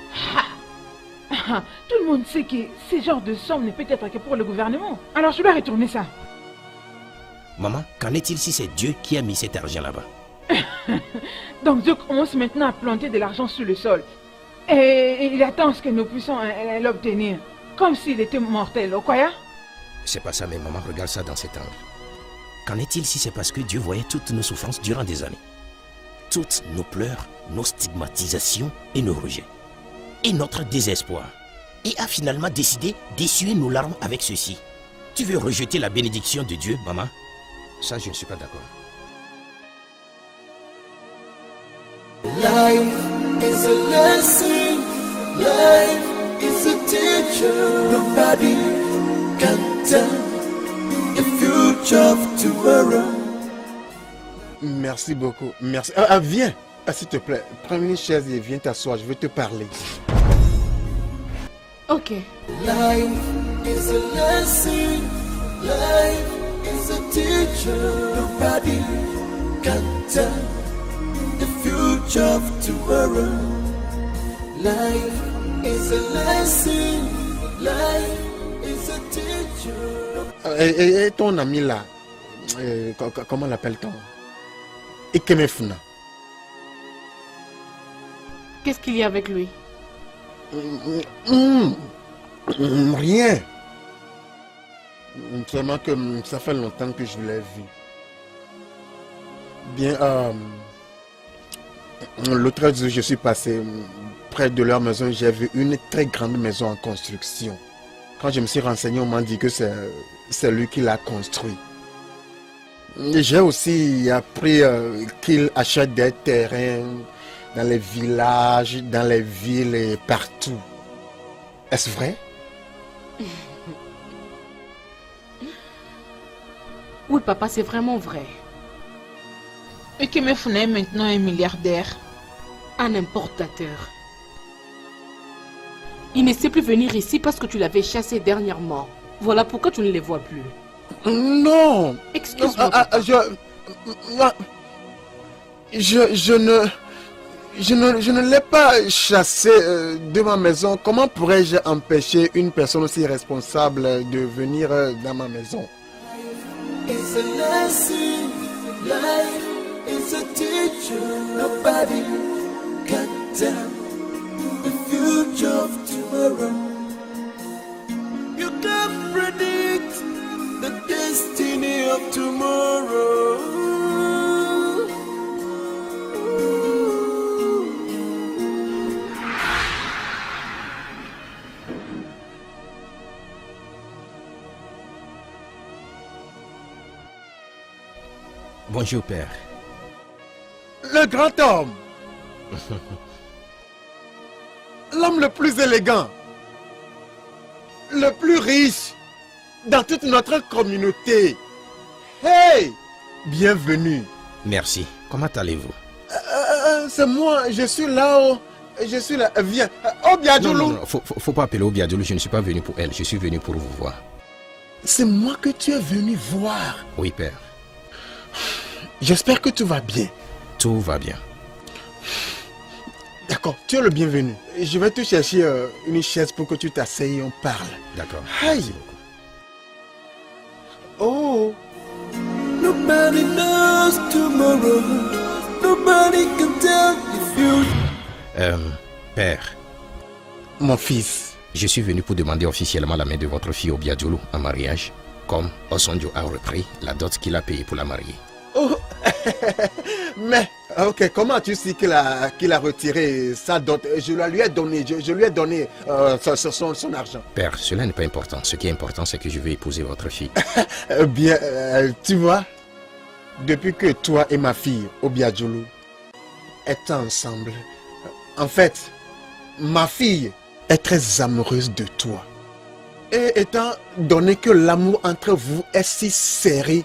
Tout le monde sait que ce genre de somme ne peut être que pour le gouvernement. Alors je dois retourner ça. Maman, qu'en est-il si c'est Dieu qui a mis cet argent là-bas? Donc Dieu commence maintenant à planter de l'argent sur le sol. Et il attend ce que nous puissions l'obtenir. Comme s'il était mortel, au quoi? C'est pas ça, mais maman, regarde ça dans cet angle. Qu'en est-il si c'est parce que Dieu voyait toutes nos souffrances durant des années? Toutes nos pleurs, nos stigmatisations et nos rejets. Et notre désespoir. Et a finalement décidé d'essuyer nos larmes avec ceci. Tu veux rejeter la bénédiction de Dieu, maman? Ça, je ne suis pas d'accord. Life is a lesson. Life is a teacher. Nobody can tell the future of tomorrow. Merci beaucoup. Merci. Viens. S'il te plaît, prends une chaise et viens t'asseoir. Je vais te parler. Ok. Life is a lesson. Life is a teacher. Nobody can tell the future of tomorrow. Life is a lesson. Life is a teacher. Et ton ami là, comment l'appelle-t-on? Ikemefuna. Qu'est-ce qu'il y a avec lui? Rien. Seulement que ça fait longtemps que je l'ai vu. Bien, l'autre jour, je suis passé près de leur maison. J'ai vu une très grande maison en construction. Quand je me suis renseigné, on m'a dit que c'est lui qui l'a construit. J'ai aussi appris qu'il achète des terrains dans les villages, dans les villes et partout. Est-ce vrai? Oui, papa, c'est vraiment vrai. Ikemefuna est maintenant un milliardaire. Un importateur. Il ne sait plus venir ici parce que tu l'avais chassé dernièrement. Voilà pourquoi tu ne les vois plus. Non. Excuse-moi. Je ne l'ai pas chassé de ma maison. Comment pourrais-je empêcher une personne aussi responsable de venir dans ma maison? It's a lesson. Life is a teacher. Nobody can tell the future of tomorrow. You can't predict the destiny of tomorrow. Bonjour, père. Le grand homme. L'homme le plus élégant. Le plus riche dans toute notre communauté. Hey! Bienvenue. Merci. Comment allez-vous? C'est moi, je suis là-haut. Je suis là. Viens. Obiadjoulou. Non, faut pas appeler Obiadjoulou. Je ne suis pas venu pour elle. Je suis venu pour vous voir. C'est moi que tu es venu voir. Oui, père. J'espère que tout va bien. Tout va bien. D'accord, tu es le bienvenu. Je vais te chercher une chaise pour que tu t'asseyes et on parle. D'accord. Hey. Oh. Nobody knows tomorrow. Nobody can tell the future. Père. Mon fils. Je suis venu pour demander officiellement la main de votre fille Obiadjoulou en mariage, comme Osonjo a repris la dot qu'il a payée pour la marier. Oh. Mais, ok, comment as-tu su qu'il a retiré sa dot? Je lui ai donné, je lui ai donné son argent. Père, cela n'est pas important. Ce qui est important, c'est que je vais épouser votre fille. Bien, tu vois, depuis que toi et ma fille, Obiadjoulou, êtes ensemble, en fait, ma fille est très amoureuse de toi. Et étant donné que l'amour entre vous est si serré,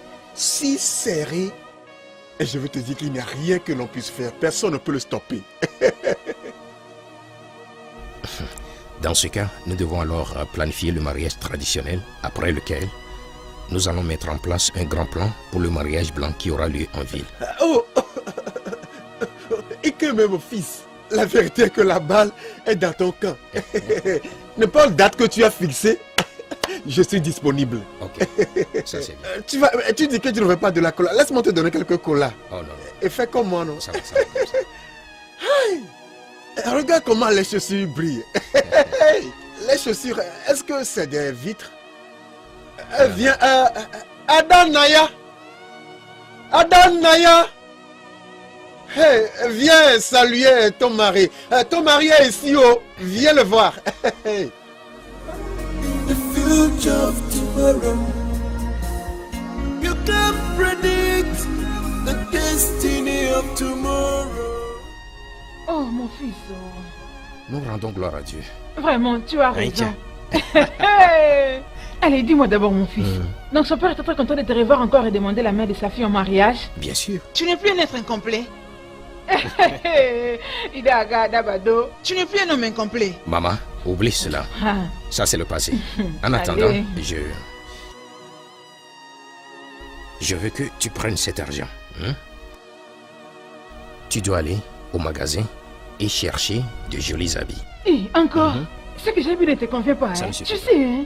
et je veux te dire qu'il n'y a rien que l'on puisse faire. Personne ne peut le stopper. Dans ce cas, nous devons alors planifier le mariage traditionnel, après lequel nous allons mettre en place un grand plan pour le mariage blanc qui aura lieu en ville. Oh, et que même mon fils, la vérité est que la balle est dans ton camp. N'importe date que tu as fixée, je suis disponible. Ok, ça c'est bien. Tu dis que tu ne veux pas de la cola. Laisse-moi te donner quelques colas. Oh non. Et fais comme moi, non? Ça va comme ça. Hey, regarde comment les chaussures brillent. Les chaussures, est-ce que c'est des vitres? Viens, Adam Naya. Hey, viens saluer ton mari. Ton mari est ici, oh. Viens le voir. The future of tomorrow. You can't predict the destiny of tomorrow. Oh, mon fils. Oh. Nous rendons gloire à Dieu. Vraiment, tu as raison. Tiens. Allez, dis-moi d'abord, mon fils. Donc, son père est très content de te revoir encore et demander la main de sa fille en mariage. Bien sûr. Tu n'es plus un être incomplet. Tu n'es plus un homme incomplet. Maman, oublie cela. Ah. Ça, c'est le passé. En attendant, Allez. je veux que tu prennes cet argent. Hein? Tu dois aller au magasin et chercher de jolis habits. Et encore, ce que j'ai vu ne te convient pas. Ça Hein? me Tu suffit. sais, hein?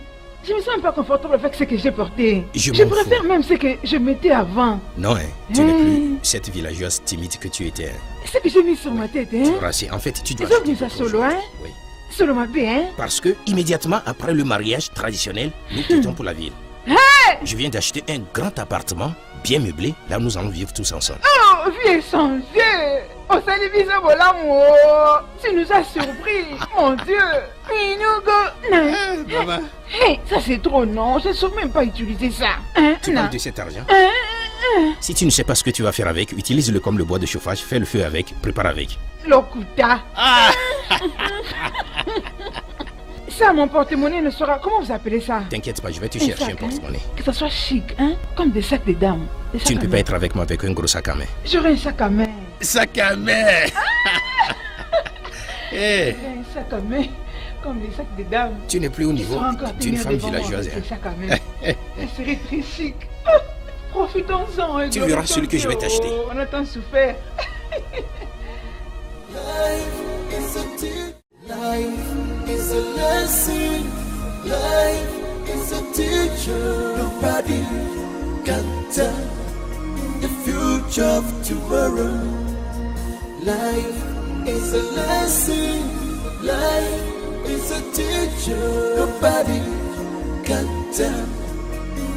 Je me sens un peu confortable avec ce que j'ai porté. Je Je m'en préfère même ce que je mettais avant. Non, hein, tu n'es plus cette villageoise timide que tu étais. Hein. Ce que j'ai mis sur ma tête, hein? Racé, en fait, tu dois Ils ont acheter mis ça d'autres solo, choses. hein? Oui. Solo ma vie, hein? Parce que immédiatement après le mariage traditionnel, nous quittons pour la ville. Hey! Je viens d'acheter un grand appartement bien meublé. Là, nous allons vivre tous ensemble. Oh, vie est changée! Oh, ça les vise à l'amour! Tu nous as surpris! Mon Dieu! Minugo! Maman. Hey, ça c'est trop non! Je ne sais même pas utiliser ça! Hein? Tu Non. parles de cet argent? Si tu ne sais pas ce que tu vas faire avec, utilise-le comme le bois de chauffage, fais le feu avec, prépare avec. Lokuta! Ça, mon porte-monnaie ne sera... Comment vous appelez ça? T'inquiète pas, je vais te Un chercher sac, un porte-monnaie. Que ça soit chic, hein? Comme des sacs de dames. Des Tu sacs ne à peux main. pas être avec moi avec un gros sac à main. J'aurai un sac à main. Sac à main! Hey, J'aurai un sac à main. Comme des sacs de dames. tu n'es plus au Ils niveau seront encore d'une tenir femme devant moi villageoise. avec hein. des sacs à main. Ça serait très chic. Profitons-en. hein, Tu de verras notre celui que je vais Dieu. t'acheter. On a tant souffert. Life is a teacher. Life is a lesson. Life is a teacher. Nobody can tell the future of tomorrow. Life is a lesson. Life is a teacher. Nobody can tell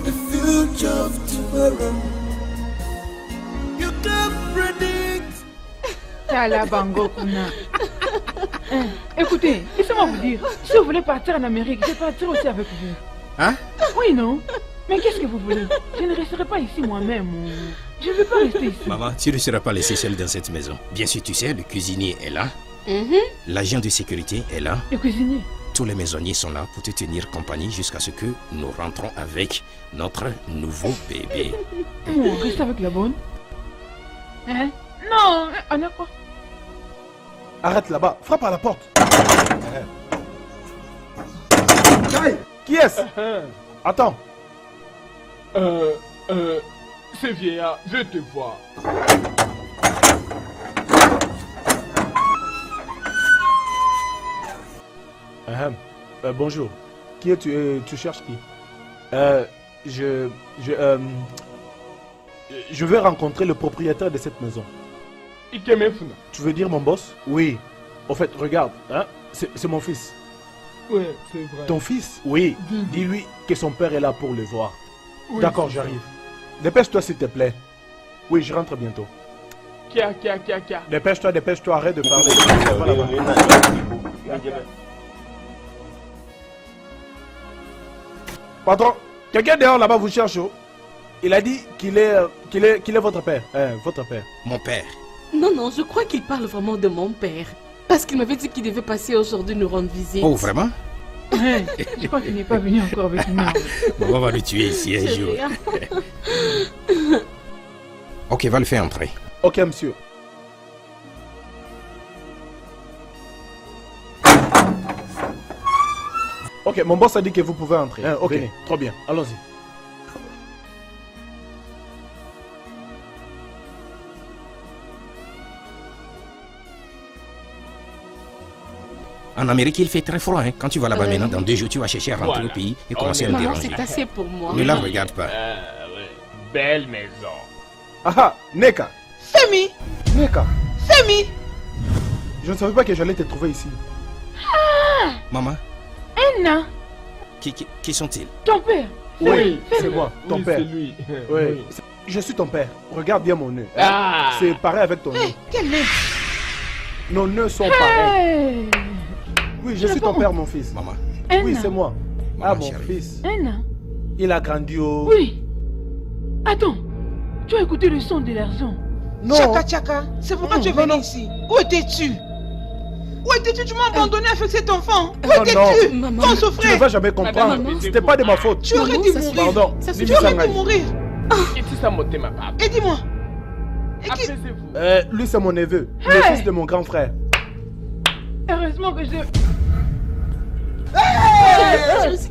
the future of tomorrow. You can't predict. Tala Bango Kuna. Hein, écoutez, laissez-moi vous dire, si vous voulez partir en Amérique, je partirai aussi avec vous. Hein? Oui, non? Mais qu'est-ce que vous voulez? Je ne resterai pas ici moi-même. Je ne veux pas rester ici. Maman, tu ne seras pas laissée seule dans cette maison. Bien sûr, tu sais, le cuisinier est là. L'agent de sécurité est là. Le cuisinier? Tous les maisonniers sont là pour te tenir compagnie jusqu'à ce que nous rentrons avec notre nouveau bébé. On reste avec la bonne? Hein? Non, on a quoi? Arrête là-bas, frappe à la porte. Aïe, qui est-ce? Attends. C'est vieillard, je te vois. Bonjour. Qui es-tu? Tu cherches qui? Je veux rencontrer le propriétaire de cette maison. Ikemefuna. Tu veux dire mon boss? Oui. Au fait, regarde, hein? C'est mon fils. Ouais, c'est vrai. Ton fils? Oui. Dis-lui que son père est là pour le voir. Oui, D'accord, c'est j'arrive. Dépêche-toi s'il te plaît. Oui, je rentre bientôt. Kia. Dépêche-toi, arrête de parler. Voilà, voilà. Patron, quelqu'un dehors là-bas vous cherche. Oh. Il a dit qu'il est votre père. Votre père. Mon père. Non, je crois qu'il parle vraiment de mon père. Parce qu'il m'avait dit qu'il devait passer aujourd'hui nous rendre visite. Oh, vraiment? Hein, je crois qu'il n'est pas venu encore avec nous. Maman va le tuer ici un jour. Ok, va le faire entrer. Ok, monsieur. Ok, mon boss a dit que vous pouvez entrer. Ok, venez. Trop bien. Allons-y. En Amérique, il fait très froid. Hein. Quand tu vas là-bas maintenant, dans 2 jours, tu vas chercher à rentrer au pays et commencer à me Maman, déranger. c'est assez pour moi. Ne la regarde pas. Ouais. Belle maison. Ah, Neka. Femi! Neka. Femi! Je ne savais pas que j'allais te trouver ici. Maman, Anna, qui sont-ils? ton père. Oui, c'est moi, ton Oui, père. c'est lui. Oui. Je suis ton père. Regarde bien mon nœud. Ah. C'est pareil avec ton nœud. Quel nez! Nos nœuds sont pareils. Hey. Oui, je suis ton père, mon fils. Maman. Oui, Anna. c'est moi. Maman, Mon chérie. fils. Anna. Il a grandi au... Oui. Attends, tu as écouté le son de l'argent? Non. Chaka, c'est pourquoi tu es venu ici. Où étais-tu? Où étais-tu? Tu m'as abandonné avec cet enfant. Où Non, étais-tu non. quand on Tu souffrait? ne vas jamais comprendre. Madame, C'était pas de ma faute. Tu aurais dû mourir. Pardon. Tu aurais dû mourir. Et tu sais monter ma part. Et dis-moi. Apaisez-vous. Lui, c'est mon neveu, le Hey! fils de mon grand frère. Heureusement que je...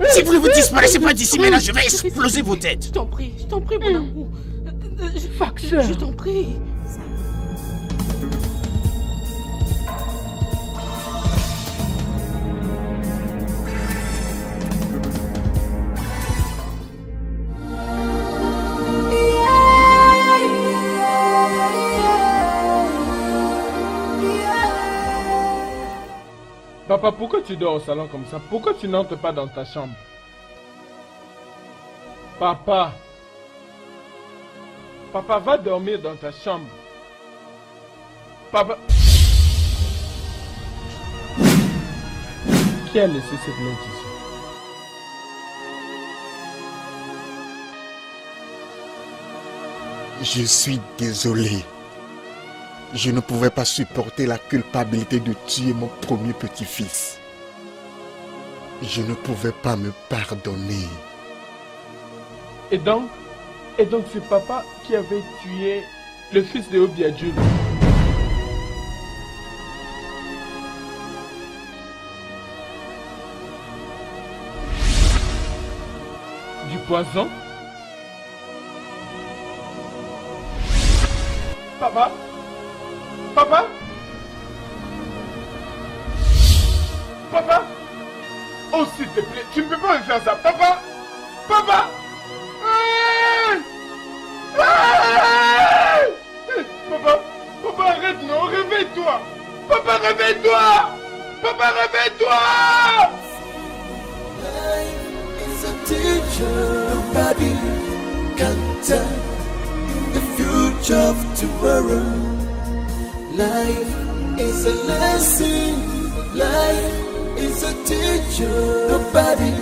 Si vous ne vous disparaissez pas d'ici, mais là, je vais exploser vos têtes. Je t'en prie, mon amour. Faxeur. Je t'en prie. Papa, pourquoi tu dors au salon comme ça? Pourquoi tu n'entres pas dans ta chambre? Papa. Papa, va dormir dans ta chambre. Papa. Qui a laissé cette note ici? Je suis désolé. Je ne pouvais pas supporter la culpabilité de tuer mon premier petit-fils. Je ne pouvais pas me pardonner. Et donc c'est papa qui avait tué le fils de Obiadjou. Du poison? Papa? Papa? Papa? Oh, s'il te plaît, tu ne peux pas me faire ça, papa! Papa! Papa, papa, arrête, non, réveille-toi! Papa, réveille-toi! Papa, réveille-toi! Life is a teacher, nobody can tell the future of tomorrow. Life is a lesson, life is a teacher, nobody